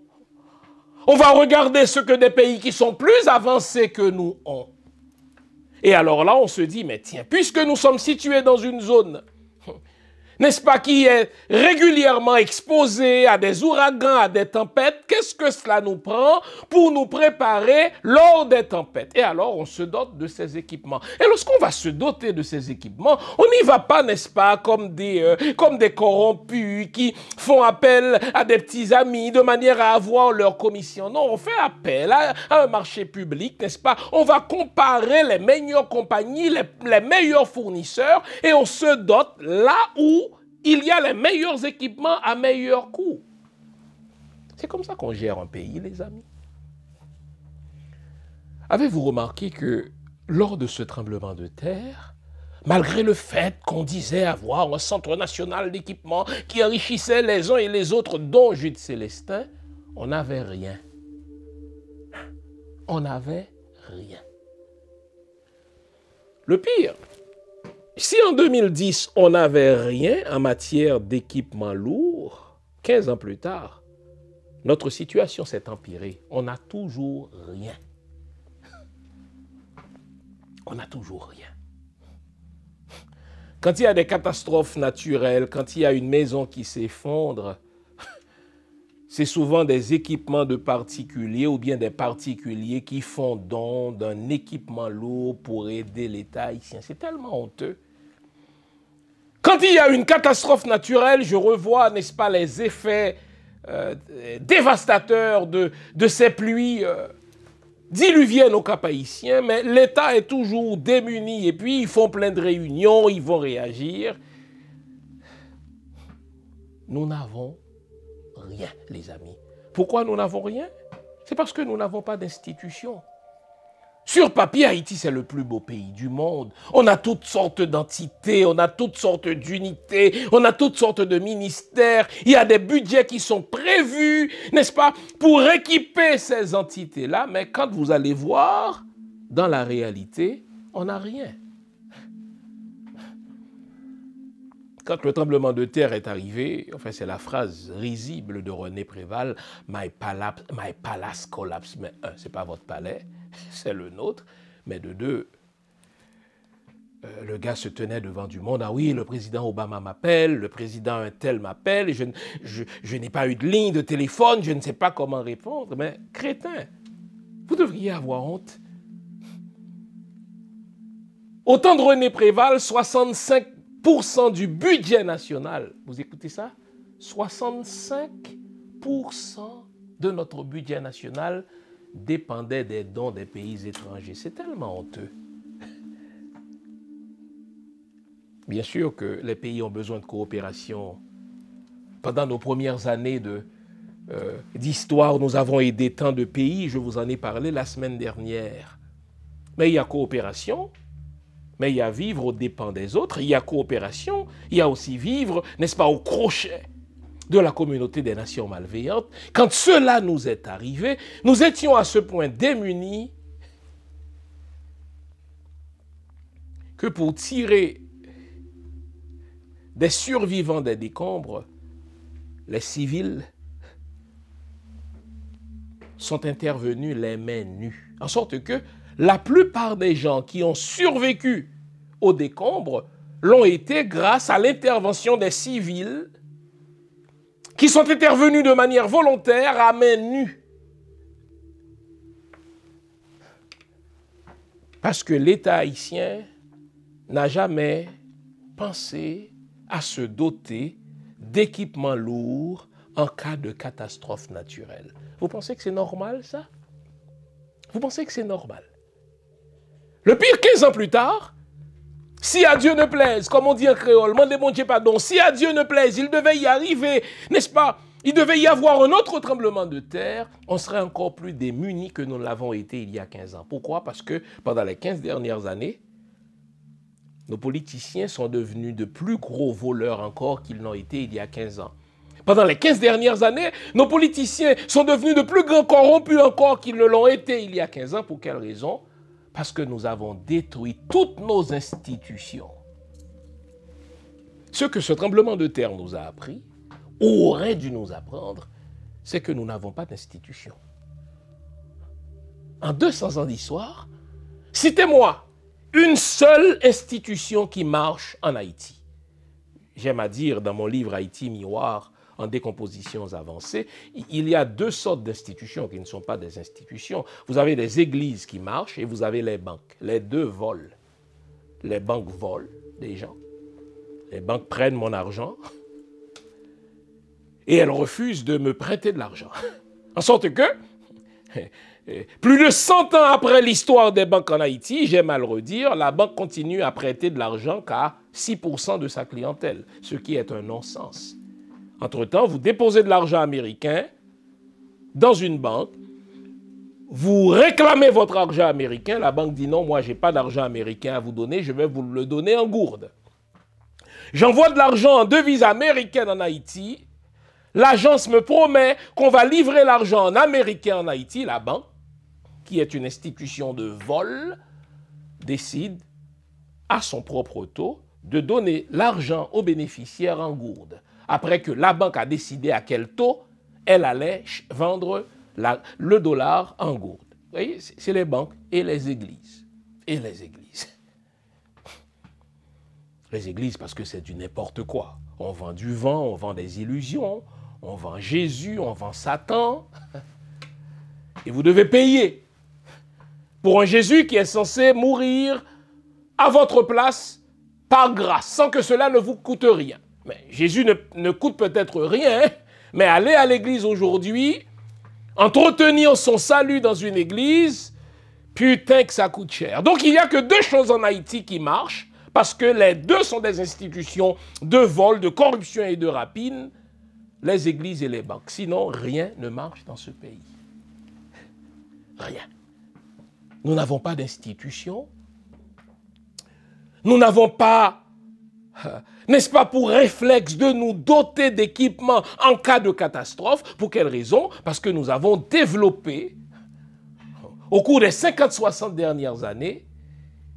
S1: On va regarder ce que des pays qui sont plus avancés que nous ont. Et alors là, on se dit, mais tiens, puisque nous sommes situés dans une zone, n'est-ce pas, qui est régulièrement exposée à des ouragans, à des tempêtes, qu'est-ce que cela nous prend pour nous préparer lors des tempêtes? Et alors, on se dote de ces équipements. Et lorsqu'on va se doter de ces équipements, on n'y va pas, n'est-ce pas, comme des corrompus qui font appel à des petits amis de manière à avoir leur commission. Non, on fait appel à un marché public, n'est-ce pas? On va comparer les meilleures compagnies, les meilleurs fournisseurs et on se dote là où il y a les meilleurs équipements à meilleur coût. C'est comme ça qu'on gère un pays, les amis. Avez-vous remarqué que lors de ce tremblement de terre, malgré le fait qu'on disait avoir un centre national d'équipement qui enrichissait les uns et les autres, dont Jude Célestin, on n'avait rien. On n'avait rien. Le pire, si en 2010, on n'avait rien en matière d'équipement lourd, 15 ans plus tard, notre situation s'est empirée. On n'a toujours rien. On n'a toujours rien. Quand il y a des catastrophes naturelles, quand il y a une maison qui s'effondre, c'est souvent des équipements de particuliers ou bien des particuliers qui font don d'un équipement lourd pour aider l'État haïtien. C'est tellement honteux. Quand il y a une catastrophe naturelle, je revois, n'est-ce pas, les effets dévastateurs de ces pluies diluviennes au Cap haïtien, mais l'État est toujours démuni et puis ils font plein de réunions, ils vont réagir. Nous n'avons rien, les amis. Pourquoi nous n'avons rien? C'est parce que nous n'avons pas d'institution. Sur papier, Haïti, c'est le plus beau pays du monde. On a toutes sortes d'entités, on a toutes sortes d'unités, on a toutes sortes de ministères. Il y a des budgets qui sont prévus, n'est-ce pas, pour équiper ces entités-là. Mais quand vous allez voir, dans la réalité, on n'a rien. Quand le tremblement de terre est arrivé, enfin c'est la phrase risible de René Préval, « My palace collapse ». Mais un, ce n'est pas votre palais, c'est le nôtre. Mais de deux, le gars se tenait devant du monde. Ah oui, le président Obama m'appelle, le président un tel m'appelle, je n'ai pas eu de ligne de téléphone, je ne sais pas comment répondre. Mais crétin, vous devriez avoir honte. Au temps de René Préval, 65% du budget national, vous écoutez ça? 65% de notre budget national dépendait des dons des pays étrangers. C'est tellement honteux. Bien sûr que les pays ont besoin de coopération. Pendant nos premières années d'histoire, nous avons aidé tant de pays, je vous en ai parlé la semaine dernière. Mais il y a coopération, mais il y a vivre aux dépens des autres, il y a coopération, il y a aussi vivre, n'est-ce pas, au crochet de la communauté des nations malveillantes. Quand cela nous est arrivé, nous étions à ce point démunis que pour tirer des survivants des décombres, les civils sont intervenus les mains nues. En sorte que la plupart des gens qui ont survécu aux décombres l'ont été grâce à l'intervention des civils qui sont intervenus de manière volontaire à main nue. Parce que l'État haïtien n'a jamais pensé à se doter d'équipements lourds en cas de catastrophe naturelle. Vous pensez que c'est normal, ça? Vous pensez que c'est normal? Le pire, 15 ans plus tard, si à Dieu ne plaise, comme on dit en créole, mandez mon Dieu pardon, si à Dieu ne plaise, il devait y arriver, n'est-ce pas? Il devait y avoir un autre tremblement de terre, on serait encore plus démunis que nous l'avons été il y a 15 ans. Pourquoi? Parce que pendant les 15 dernières années, nos politiciens sont devenus de plus gros voleurs encore qu'ils n'ont été il y a 15 ans. Pendant les 15 dernières années, nos politiciens sont devenus de plus grands corrompus encore qu'ils ne l'ont été il y a 15 ans. Pour quelle raison? Parce que nous avons détruit toutes nos institutions. Ce que ce tremblement de terre nous a appris, ou aurait dû nous apprendre, c'est que nous n'avons pas d'institution. En 200 ans d'histoire, citez-moi une seule institution qui marche en Haïti. J'aime à dire dans mon livre Haïti Miroir, en décompositions avancées, il y a deux sortes d'institutions qui ne sont pas des institutions. Vous avez les églises qui marchent et vous avez les banques. Les deux volent. Les banques volent des gens. Les banques prennent mon argent et elles refusent de me prêter de l'argent. En sorte que, plus de 100 ans après l'histoire des banques en Haïti, j'aime à le redire, la banque continue à prêter de l'argent qu'à 6% de sa clientèle, ce qui est un non-sens. Entre-temps, vous déposez de l'argent américain dans une banque, vous réclamez votre argent américain, la banque dit non, moi je n'ai pas d'argent américain à vous donner, je vais vous le donner en gourde. J'envoie de l'argent en devise américaine en Haïti, l'agence me promet qu'on va livrer l'argent en américain en Haïti, la banque, qui est une institution de vol, décide à son propre taux de donner l'argent aux bénéficiaires en gourde. Après que la banque a décidé à quel taux elle allait vendre le dollar en gourde. Vous voyez, c'est les banques et les églises. Et les églises. Les églises parce que c'est du n'importe quoi. On vend du vent, on vend des illusions, on vend Jésus, on vend Satan. Et vous devez payer pour un Jésus qui est censé mourir à votre place par grâce, sans que cela ne vous coûte rien. Mais Jésus ne coûte peut-être rien, mais aller à l'église aujourd'hui, entretenir son salut dans une église, putain que ça coûte cher. Donc il n'y a que deux choses en Haïti qui marchent, parce que les deux sont des institutions de vol, de corruption et de rapine, les églises et les banques. Sinon, rien ne marche dans ce pays. Rien. Nous n'avons pas d'institution. Nous n'avons pas, n'est-ce pas, pour réflexe de nous doter d'équipements en cas de catastrophe. Pour quelle raison? Parce que nous avons développé, au cours des 50-60 dernières années,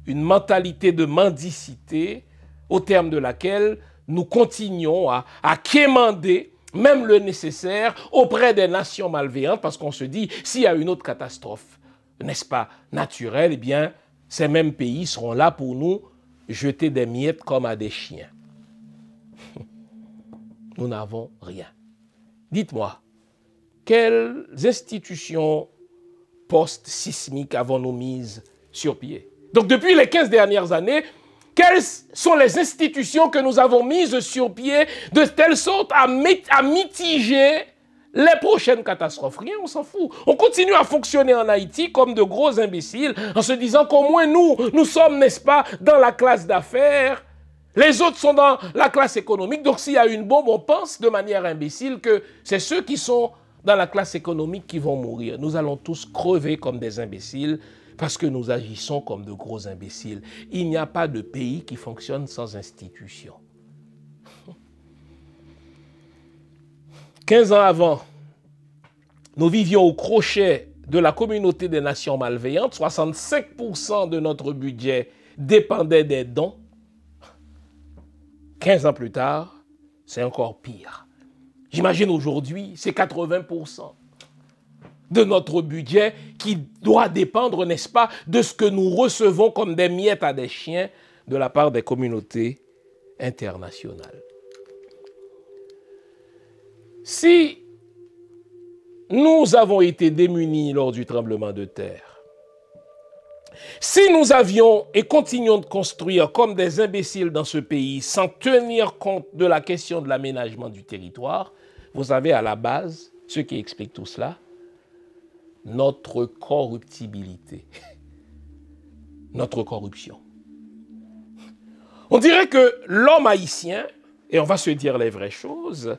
S1: une mentalité de mendicité au terme de laquelle nous continuons à quémander même le nécessaire auprès des nations malveillantes parce qu'on se dit, s'il y a une autre catastrophe, n'est-ce pas, naturelle, eh bien, ces mêmes pays seront là pour nous jeter des miettes comme à des chiens. Nous n'avons rien. Dites-moi, quelles institutions post-sismiques avons-nous mises sur pied? Donc, depuis les 15 dernières années, quelles sont les institutions que nous avons mises sur pied de telle sorte à mitiger les prochaines catastrophes? Rien, on s'en fout. On continue à fonctionner en Haïti comme de gros imbéciles en se disant qu'au moins nous sommes, n'est-ce pas, dans la classe d'affaires. Les autres sont dans la classe économique. Donc, s'il y a une bombe, on pense de manière imbécile que c'est ceux qui sont dans la classe économique qui vont mourir. Nous allons tous crever comme des imbéciles parce que nous agissons comme de gros imbéciles. Il n'y a pas de pays qui fonctionne sans institution. 15 ans avant, nous vivions au crochet de la communauté des nations malveillantes. 65% de notre budget dépendait des dons. 15 ans plus tard, c'est encore pire. J'imagine aujourd'hui, c'est 80% de notre budget qui doit dépendre, n'est-ce pas, de ce que nous recevons comme des miettes à des chiens de la part des communautés internationales. Si nous avons été démunis lors du tremblement de terre, si nous avions et continuons de construire comme des imbéciles dans ce pays sans tenir compte de la question de l'aménagement du territoire, vous savez à la base, ce qui explique tout cela, notre corruptibilité, notre corruption. On dirait que l'homme haïtien, et on va se dire les vraies choses,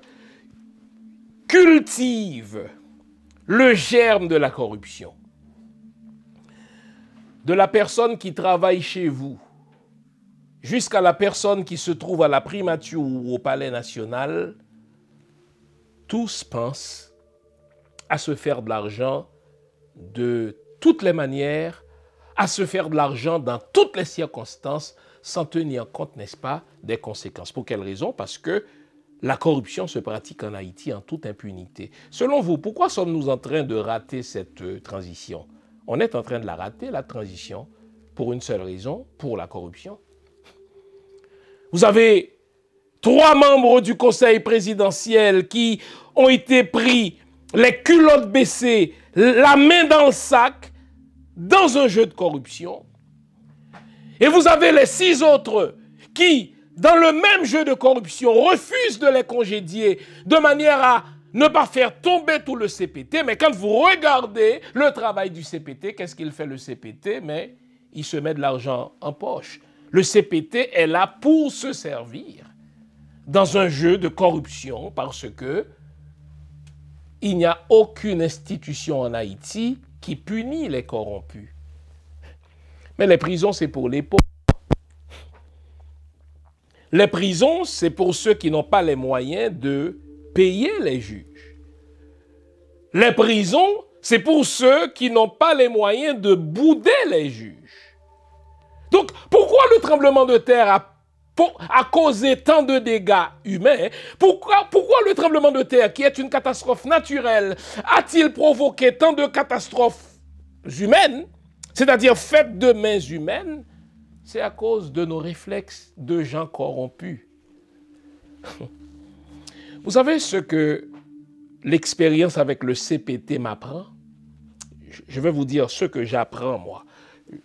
S1: cultive le germe de la corruption. De la personne qui travaille chez vous jusqu'à la personne qui se trouve à la primature ou au palais national, tous pensent à se faire de l'argent de toutes les manières, à se faire de l'argent dans toutes les circonstances, sans tenir compte, n'est-ce pas, des conséquences. Pour quelle raison? Parce que la corruption se pratique en Haïti en toute impunité. Selon vous, pourquoi sommes-nous en train de rater cette transition? On est en train de la rater, la transition, pour une seule raison, pour la corruption. Vous avez 3 membres du conseil présidentiel qui ont été pris les culottes baissées, la main dans le sac, dans un jeu de corruption. Et vous avez les 6 autres qui, dans le même jeu de corruption, refusent de les congédier de manière à ne pas faire tomber tout le CPT. Mais quand vous regardez le travail du CPT, qu'est-ce qu'il fait le CPT? Mais il se met de l'argent en poche. Le CPT est là pour se servir dans un jeu de corruption parce que il n'y a aucune institution en Haïti qui punit les corrompus. Mais les prisons, c'est pour les pauvres. Les prisons, c'est pour ceux qui n'ont pas les moyens de payer les juges. Les prisons, c'est pour ceux qui n'ont pas les moyens de bouder les juges. Donc, pourquoi le tremblement de terre a causé tant de dégâts humains? Pourquoi le tremblement de terre, qui est une catastrophe naturelle, a-t-il provoqué tant de catastrophes humaines, c'est-à-dire faites de mains humaines? C'est à cause de nos réflexes de gens corrompus. Vous savez ce que l'expérience avec le CPT m'apprend? Je vais vous dire ce que j'apprends, moi.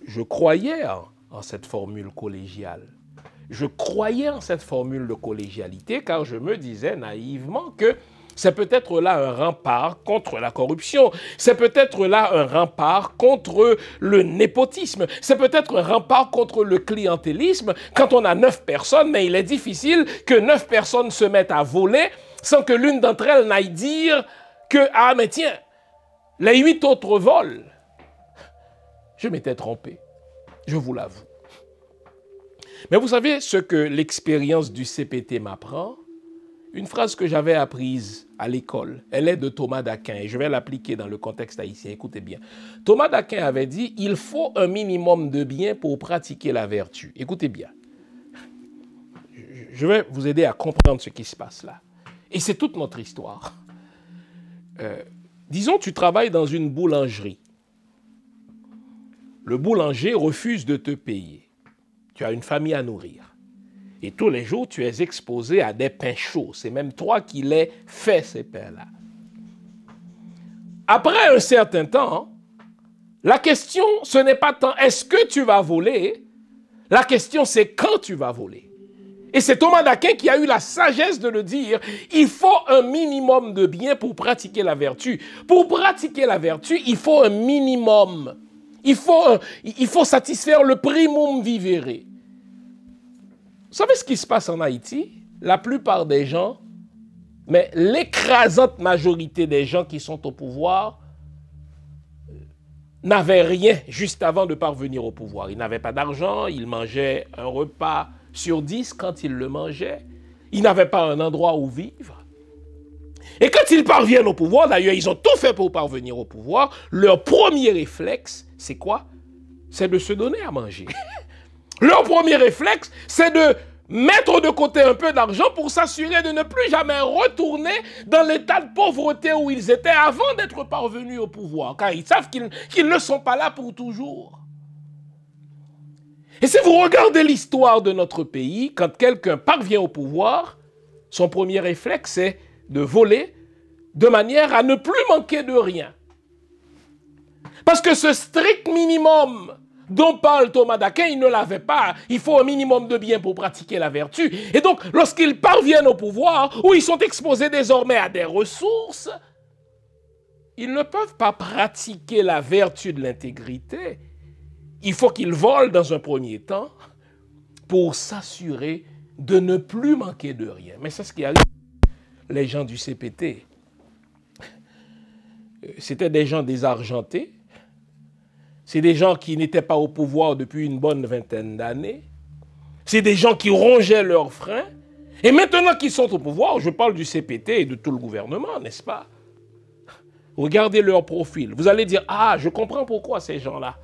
S1: Je croyais en cette formule collégiale. Je croyais en cette formule de collégialité car je me disais naïvement que c'est peut-être là un rempart contre la corruption. C'est peut-être là un rempart contre le népotisme. C'est peut-être un rempart contre le clientélisme. Quand on a 9 personnes, mais il est difficile que 9 personnes se mettent à voler sans que l'une d'entre elles n'aille dire que « Ah, mais tiens, les 8 autres volent. » Je m'étais trompé, je vous l'avoue. Mais vous savez ce que l'expérience du CPT m'apprend? Une phrase que j'avais apprise à l'école, elle est de Thomas d'Aquin et je vais l'appliquer dans le contexte haïtien. Écoutez bien. Thomas d'Aquin avait dit « Il faut un minimum de bien pour pratiquer la vertu ». Écoutez bien. Je vais vous aider à comprendre ce qui se passe là. Et c'est toute notre histoire. Disons, tu travailles dans une boulangerie. Le boulanger refuse de te payer. Tu as une famille à nourrir. Et tous les jours, tu es exposé à des pains chauds. C'est même toi qui les fais, ces pains-là. Après un certain temps, la question, ce n'est pas tant est-ce que tu vas voler, la question c'est quand tu vas voler. Et c'est Thomas d'Aquin qui a eu la sagesse de le dire, il faut un minimum de bien pour pratiquer la vertu. Pour pratiquer la vertu, il faut un minimum. Il faut satisfaire le primum vivere. Vous savez ce qui se passe en Haïti? La plupart des gens, mais l'écrasante majorité des gens qui sont au pouvoir n'avaient rien juste avant de parvenir au pouvoir. Ils n'avaient pas d'argent, ils mangeaient un repas sur 10 quand ils le mangeaient. Ils n'avaient pas un endroit où vivre. Et quand ils parviennent au pouvoir, d'ailleurs, ils ont tout fait pour parvenir au pouvoir, leur premier réflexe, c'est quoi? C'est de se donner à manger. Leur premier réflexe, c'est de mettre de côté un peu d'argent pour s'assurer de ne plus jamais retourner dans l'état de pauvreté où ils étaient avant d'être parvenus au pouvoir, car ils savent qu'ils ne sont pas là pour toujours. Et si vous regardez l'histoire de notre pays, quand quelqu'un parvient au pouvoir, son premier réflexe, c'est de voler de manière à ne plus manquer de rien. Parce que ce strict minimum dont parle Thomas d'Aquin, il ne l'avait pas. Il faut un minimum de bien pour pratiquer la vertu. Et donc, lorsqu'ils parviennent au pouvoir, où ils sont exposés désormais à des ressources, ils ne peuvent pas pratiquer la vertu de l'intégrité. Il faut qu'ils volent dans un premier temps pour s'assurer de ne plus manquer de rien. Mais c'est ce qui arrive. Les gens du CPT, c'était des gens désargentés. C'est des gens qui n'étaient pas au pouvoir depuis une bonne vingtaine d'années. C'est des gens qui rongeaient leurs freins. Et maintenant qu'ils sont au pouvoir, je parle du CPT et de tout le gouvernement, n'est-ce pas? Regardez leur profil. Vous allez dire, ah, je comprends pourquoi ces gens-là.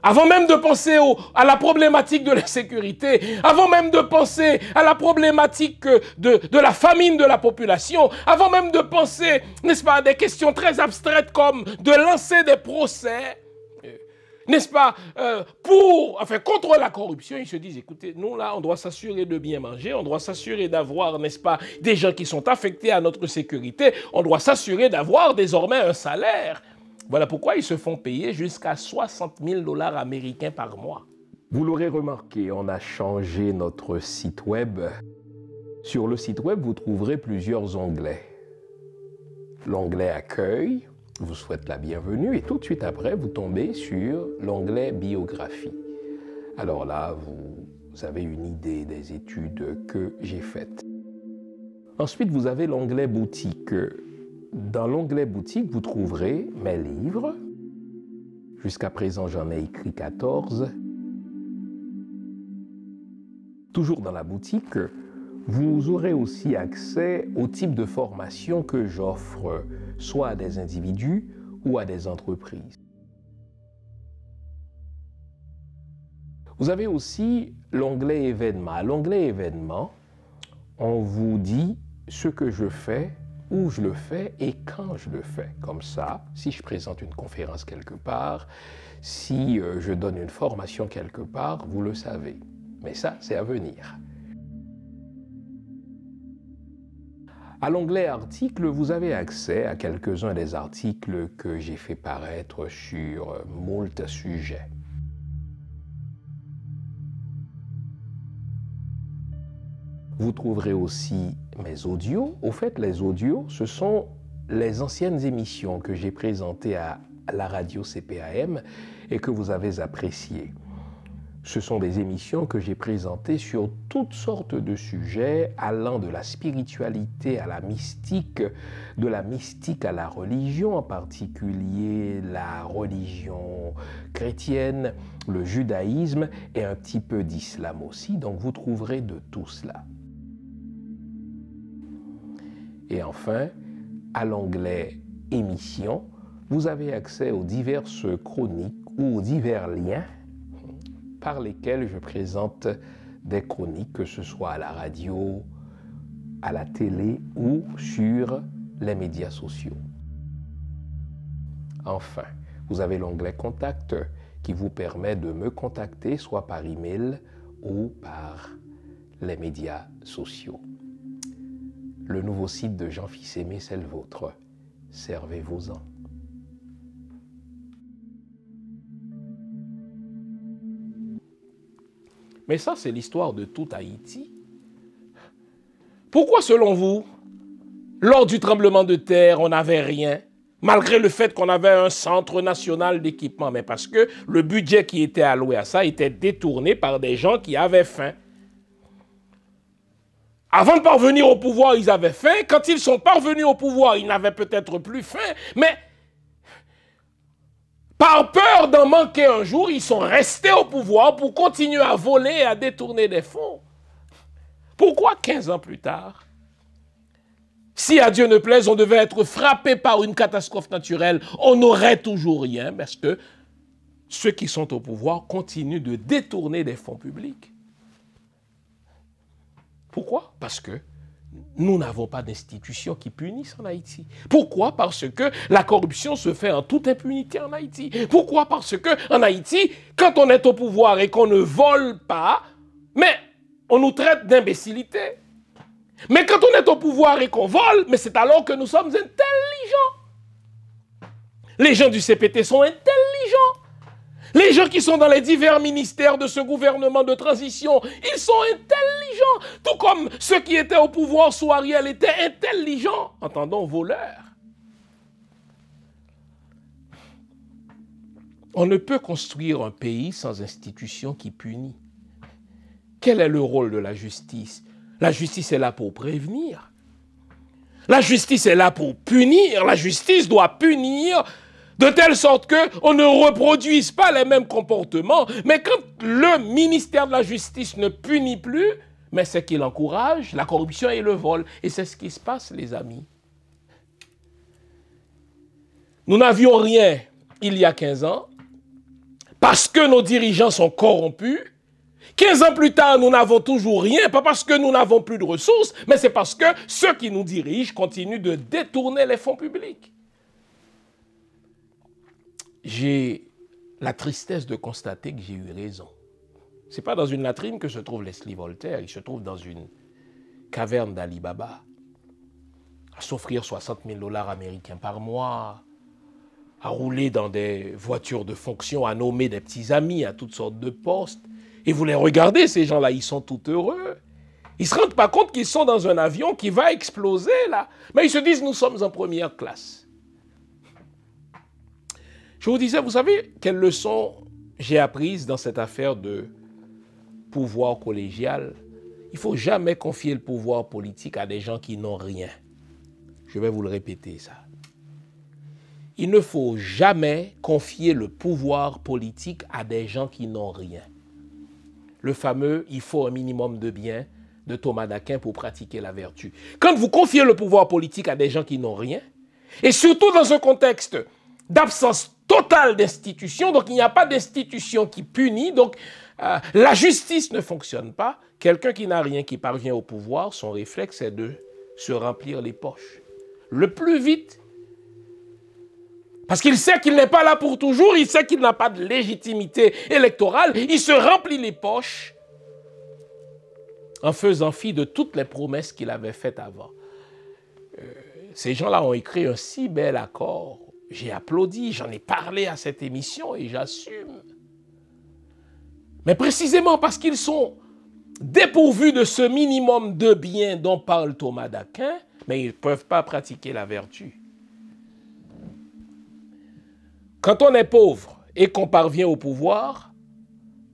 S1: Avant même de penser à la problématique de la sécurité, avant même de penser à la problématique de la famine de la population, avant même de penser, n'est-ce pas, à des questions très abstraites comme de lancer des procès, n'est-ce pas, contre la corruption, ils se disent, écoutez, nous là, on doit s'assurer de bien manger, on doit s'assurer d'avoir, n'est-ce pas, des gens qui sont affectés à notre sécurité, on doit s'assurer d'avoir désormais un salaire. Voilà pourquoi ils se font payer jusqu'à 60 000 $ américains par mois. Vous l'aurez remarqué, on a changé notre site web. Sur le site web, vous trouverez plusieurs onglets. L'onglet Accueil vous souhaite la bienvenue et tout de suite après, vous tombez sur l'onglet Biographie. Alors là, vous avez une idée des études que j'ai faites. Ensuite, vous avez l'onglet boutique. Dans l'onglet boutique, vous trouverez mes livres. Jusqu'à présent, j'en ai écrit 14. Toujours dans la boutique, vous aurez aussi accès au type de formation que j'offre, soit à des individus ou à des entreprises. Vous avez aussi l'onglet événements. À l'onglet événements, on vous dit ce que je fais, où je le fais et quand je le fais. Comme ça, si je présente une conférence quelque part, si je donne une formation quelque part, vous le savez. Mais ça, c'est à venir. À l'onglet articles, vous avez accès à quelques-uns des articles que j'ai fait paraître sur moult sujets. Vous trouverez aussi mes audios. Au fait, les audios, ce sont les anciennes émissions que j'ai présentées à la radio CPAM et que vous avez appréciées. Ce sont des émissions que j'ai présentées sur toutes sortes de sujets allant de la spiritualité à la mystique, de la mystique à la religion, en particulier la religion chrétienne, le judaïsme et un petit peu d'islam aussi. Donc vous trouverez de tout cela. Et enfin, à l'onglet émissions, vous avez accès aux diverses chroniques ou aux divers liens par lesquels je présente des chroniques, que ce soit à la radio, à la télé ou sur les médias sociaux. Enfin, vous avez l'onglet Contact qui vous permet de me contacter soit par email ou par les médias sociaux. Le nouveau site de Jean Fils-Aimé, c'est le vôtre. Servez-vous-en. Mais ça, c'est l'histoire de tout Haïti. Pourquoi, selon vous, lors du tremblement de terre, on n'avait rien, malgré le fait qu'on avait un centre national d'équipement? Mais parce que le budget qui était alloué à ça était détourné par des gens qui avaient faim. Avant de parvenir au pouvoir, ils avaient faim. Quand ils sont parvenus au pouvoir, ils n'avaient peut-être plus faim. Mais par peur d'en manquer un jour, ils sont restés au pouvoir pour continuer à voler et à détourner des fonds. Pourquoi 15 ans plus tard, si à Dieu ne plaise, on devait être frappé par une catastrophe naturelle, on n'aurait toujours rien parce que ceux qui sont au pouvoir continuent de détourner des fonds publics. Pourquoi? Parce que nous n'avons pas d'institutions qui punissent en Haïti. Pourquoi? Parce que la corruption se fait en toute impunité en Haïti. Pourquoi? Parce que en Haïti, quand on est au pouvoir et qu'on ne vole pas, mais on nous traite d'imbécilité. Mais quand on est au pouvoir et qu'on vole, mais c'est alors que nous sommes intelligents. Les gens du CPT sont intelligents. Les gens qui sont dans les divers ministères de ce gouvernement de transition, ils sont intelligents. Tout comme ceux qui étaient au pouvoir sous Ariel étaient intelligents. Entendons voleurs. On ne peut construire un pays sans institution qui punit. Quel est le rôle de la justice? La justice est là pour prévenir. La justice est là pour punir. La justice doit punir de telle sorte qu'on ne reproduise pas les mêmes comportements. Mais quand le ministère de la Justice ne punit plus, mais c'est qu'il encourage la corruption et le vol. Et c'est ce qui se passe, les amis. Nous n'avions rien il y a 15 ans parce que nos dirigeants sont corrompus. 15 ans plus tard, nous n'avons toujours rien, pas parce que nous n'avons plus de ressources, mais c'est parce que ceux qui nous dirigent continuent de détourner les fonds publics. J'ai la tristesse de constater que j'ai eu raison. Ce n'est pas dans une latrine que se trouve Leslie Voltaire, il se trouve dans une caverne d'Ali Baba, à s'offrir 60 000 $ américains par mois, à rouler dans des voitures de fonction, à nommer des petits amis à toutes sortes de postes. Et vous les regardez, ces gens-là, ils sont tout heureux. Ils ne se rendent pas compte qu'ils sont dans un avion qui va exploser, là. Mais ils se disent, nous sommes en première classe. Je vous disais, vous savez quelle leçon j'ai apprise dans cette affaire de pouvoir collégial, il ne faut jamais confier le pouvoir politique à des gens qui n'ont rien. Je vais vous le répéter, ça. Il ne faut jamais confier le pouvoir politique à des gens qui n'ont rien. Le fameux « il faut un minimum de biens » de Thomas d'Aquin pour pratiquer la vertu. Quand vous confiez le pouvoir politique à des gens qui n'ont rien, et surtout dans un contexte d'absence totale d'institutions, donc il n'y a pas d'institution qui punit, donc la justice ne fonctionne pas, quelqu'un qui n'a rien, qui parvient au pouvoir, son réflexe est de se remplir les poches. Le plus vite, parce qu'il sait qu'il n'est pas là pour toujours, il sait qu'il n'a pas de légitimité électorale, il se remplit les poches en faisant fi de toutes les promesses qu'il avait faites avant. Ces gens-là ont écrit un si bel accord. J'ai applaudi, j'en ai parlé à cette émission et j'assume. Mais précisément parce qu'ils sont dépourvus de ce minimum de biens dont parle Thomas d'Aquin, mais ils ne peuvent pas pratiquer la vertu. Quand on est pauvre et qu'on parvient au pouvoir,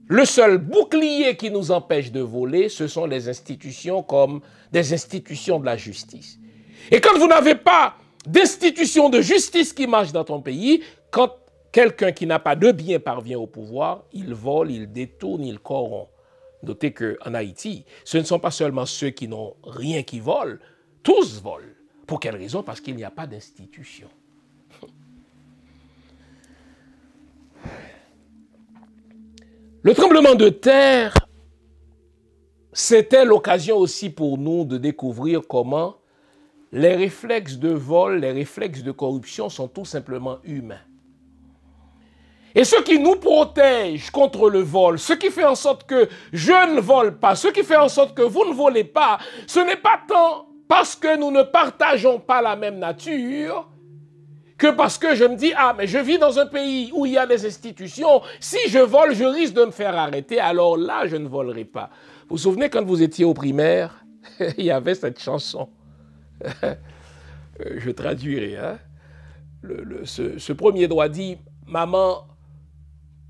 S1: le seul bouclier qui nous empêche de voler, ce sont les institutions comme des institutions de la justice. Et quand vous n'avez pas d'institution de justice qui marche dans ton pays, quand quelqu'un qui n'a pas de bien parvient au pouvoir, il vole, il détourne, il corrompt. Notez qu'en Haïti, ce ne sont pas seulement ceux qui n'ont rien qui volent, tous volent. Pour quelle raison? Parce qu'il n'y a pas d'institution. Le tremblement de terre, c'était l'occasion aussi pour nous de découvrir comment les réflexes de vol, les réflexes de corruption sont tout simplement humains. Et ce qui nous protège contre le vol, ce qui fait en sorte que je ne vole pas, ce qui fait en sorte que vous ne volez pas, ce n'est pas tant parce que nous ne partageons pas la même nature, que parce que je me dis, ah, mais je vis dans un pays où il y a des institutions, si je vole, je risque de me faire arrêter, alors là, je ne volerai pas. Vous vous souvenez, quand vous étiez au primaire, il y avait cette chanson. Je traduirai. Hein? Ce premier doigt dit, maman,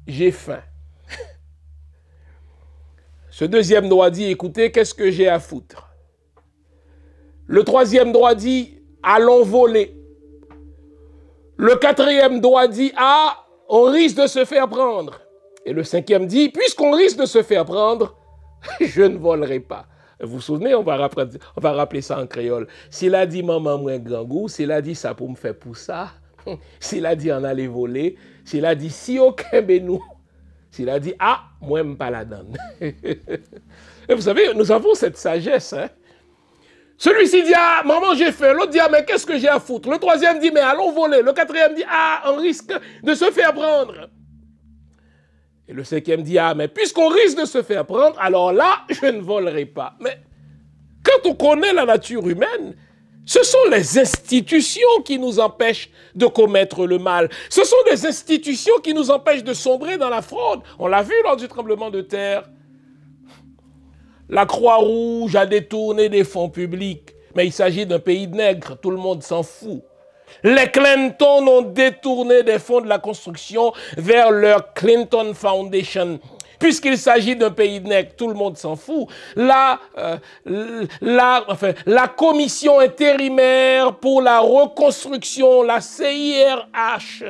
S1: j'ai faim. Ce deuxième doigt dit, écoutez, qu'est-ce que j'ai à foutre? Le troisième doigt dit, allons voler. Le quatrième doigt dit, ah, on risque de se faire prendre. Et le cinquième dit, puisqu'on risque de se faire prendre, je ne volerai pas. Vous vous souvenez, on va rappeler ça en créole. S'il a dit maman, moi, grand goût, s'il a dit ça pour me faire pousser, s'il a dit en aller voler, s'il a dit si aucun bénou, s'il a dit ah, moi, je ne pas la donne. Et vous savez, nous avons cette sagesse. Hein? Celui-ci dit ah, maman, j'ai faim. L'autre dit ah, mais qu'est-ce que j'ai à foutre? Le troisième dit mais allons voler. Le quatrième dit ah, on risque de se faire prendre. Et le cinquième dit, ah, mais puisqu'on risque de se faire prendre, alors là, je ne volerai pas. Mais quand on connaît la nature humaine, ce sont les institutions qui nous empêchent de commettre le mal. Ce sont les institutions qui nous empêchent de sombrer dans la fraude. On l'a vu lors du tremblement de terre. La Croix-Rouge a détourné des fonds publics, mais il s'agit d'un pays de nègres, tout le monde s'en fout. Les Clinton ont détourné des fonds de la construction vers leur Clinton Foundation. Puisqu'il s'agit d'un pays de nègres, tout le monde s'en fout. La commission intérimaire pour la reconstruction, la CIRH,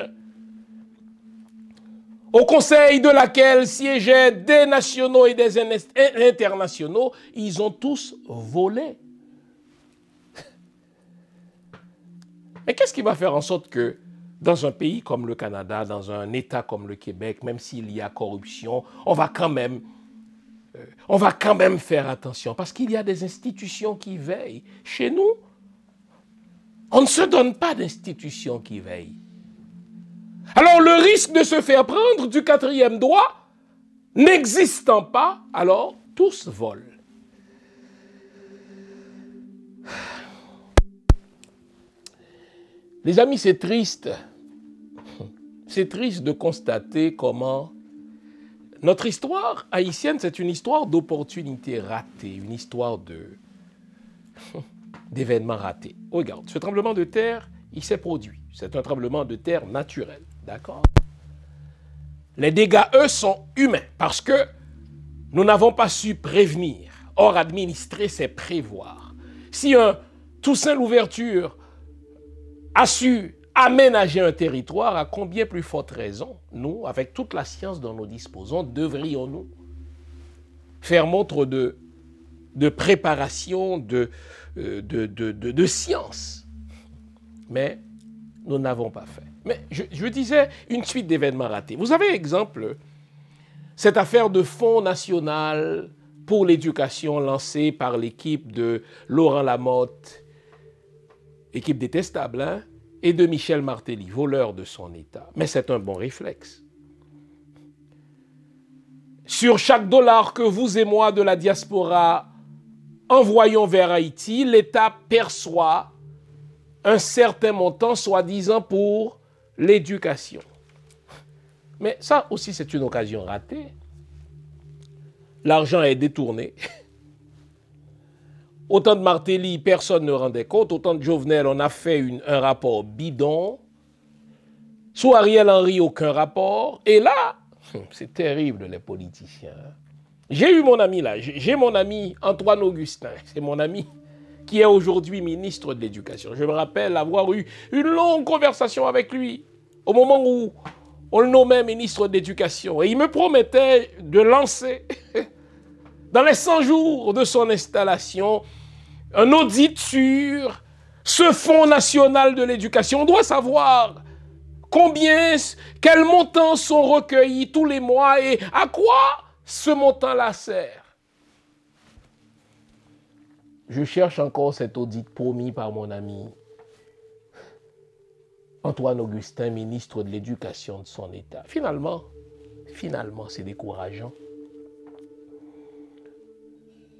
S1: au conseil de laquelle siégeaient des nationaux et des internationaux, ils ont tous volé. Mais qu'est-ce qui va faire en sorte que dans un pays comme le Canada, dans un État comme le Québec, même s'il y a corruption, on va quand même faire attention parce qu'il y a des institutions qui veillent. Chez nous, on ne se donne pas d'institutions qui veillent. Alors le risque de se faire prendre du quatrième doigt n'existant pas, alors tous volent. Les amis, c'est triste. C'est triste de constater comment notre histoire haïtienne, c'est une histoire d'opportunités ratées, une histoire d'événements ratés. Regarde, ce tremblement de terre, il s'est produit. C'est un tremblement de terre naturel, d'accord? Les dégâts, eux, sont humains parce que Nous n'avons pas su prévenir. Or, administrer, c'est prévoir. Si un Toussaint Louverture a su aménager un territoire, à combien plus forte raison, nous, avec toute la science dont nous disposons, devrions-nous faire montre de préparation, de science. Mais nous n'avons pas fait. Mais je disais une suite d'événements ratés. Vous avez exemple, cette affaire de Fonds national pour l'éducation lancée par l'équipe de Laurent Lamotte, équipe détestable, hein, et de Michel Martelly, voleur de son État. Mais c'est un bon réflexe. Sur chaque dollar que vous et moi de la diaspora envoyons vers Haïti, l'État perçoit un certain montant, soi-disant pour l'éducation. Mais ça aussi, c'est une occasion ratée. L'argent est détourné. Autant de Martelly, personne ne rendait compte. Autant de Jovenel, on a fait un rapport bidon. Sous Ariel Henry, aucun rapport. Et là, c'est terrible, les politiciens. J'ai eu mon ami là. J'ai mon ami Antoine Augustin. C'est mon ami qui est aujourd'hui ministre de l'Éducation. Je me rappelle avoir eu une longue conversation avec lui au moment où on le nommait ministre de l'Éducation. Et il me promettait de lancer, dans les 100 jours de son installation, un audit sur ce Fonds national de l'éducation. On doit savoir quels montants sont recueillis tous les mois et à quoi ce montant-là sert. Je cherche encore cet audit promis par mon ami Antoine Augustin, ministre de l'Éducation de son État. Finalement, c'est décourageant.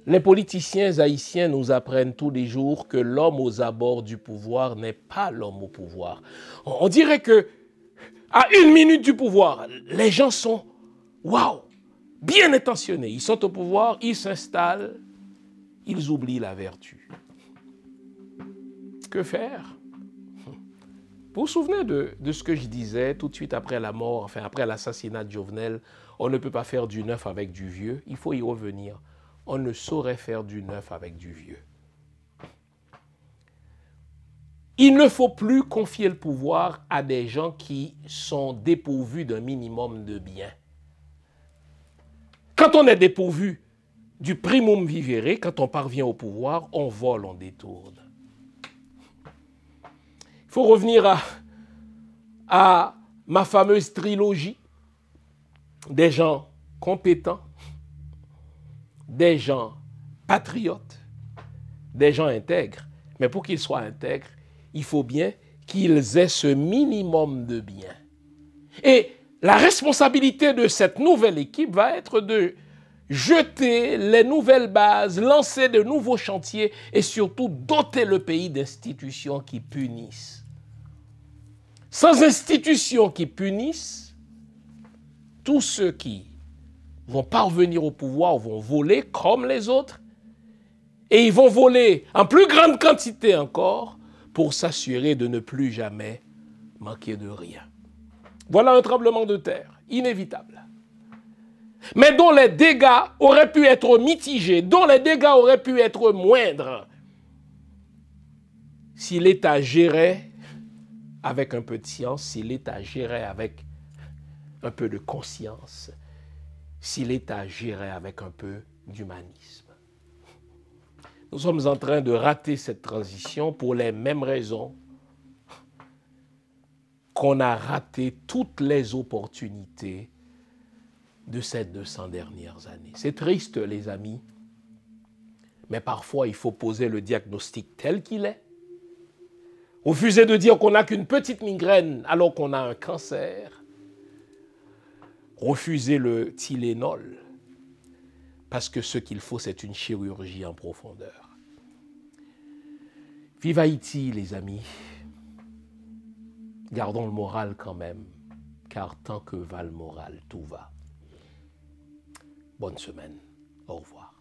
S1: Les politiciens haïtiens nous apprennent tous les jours que l'homme aux abords du pouvoir n'est pas l'homme au pouvoir. On dirait que à 1 minute du pouvoir, les gens sont, waouh, bien intentionnés. Ils sont au pouvoir, ils s'installent, ils oublient la vertu. Que faire? Vous vous souvenez de ce que je disais tout de suite après la mort, enfin après l'assassinat de Jovenel, on ne peut pas faire du neuf avec du vieux, il faut y revenir. On ne saurait faire du neuf avec du vieux. Il ne faut plus confier le pouvoir à des gens qui sont dépourvus d'un minimum de biens. Quand on est dépourvu du primum vivere, quand on parvient au pouvoir, on vole, on détourne. Il faut revenir à ma fameuse trilogie des gens compétents, des gens patriotes, des gens intègres. Mais pour qu'ils soient intègres, il faut bien qu'ils aient ce minimum de biens. Et la responsabilité de cette nouvelle équipe va être de jeter les nouvelles bases, lancer de nouveaux chantiers et surtout doter le pays d'institutions qui punissent. Sans institutions qui punissent, tous ceux qui vont parvenir au pouvoir vont voler comme les autres et ils vont voler en plus grande quantité encore pour s'assurer de ne plus jamais manquer de rien. Voilà un tremblement de terre inévitable, mais dont les dégâts auraient pu être mitigés, dont les dégâts auraient pu être moindres si l'État gérait avec un peu de science, si l'État gérait avec un peu de conscience, si l'État gérait avec un peu d'humanisme. Nous sommes en train de rater cette transition pour les mêmes raisons qu'on a raté toutes les opportunités de ces 200 dernières années. C'est triste, les amis, mais parfois il faut poser le diagnostic tel qu'il est. Refuser de dire qu'on n'a qu'une petite migraine alors qu'on a un cancer. Refuser le Tylenol parce que ce qu'il faut, c'est une chirurgie en profondeur. Vive Haïti, les amis. Gardons le moral quand même, car tant que va le moral, tout va. Bonne semaine. Au revoir.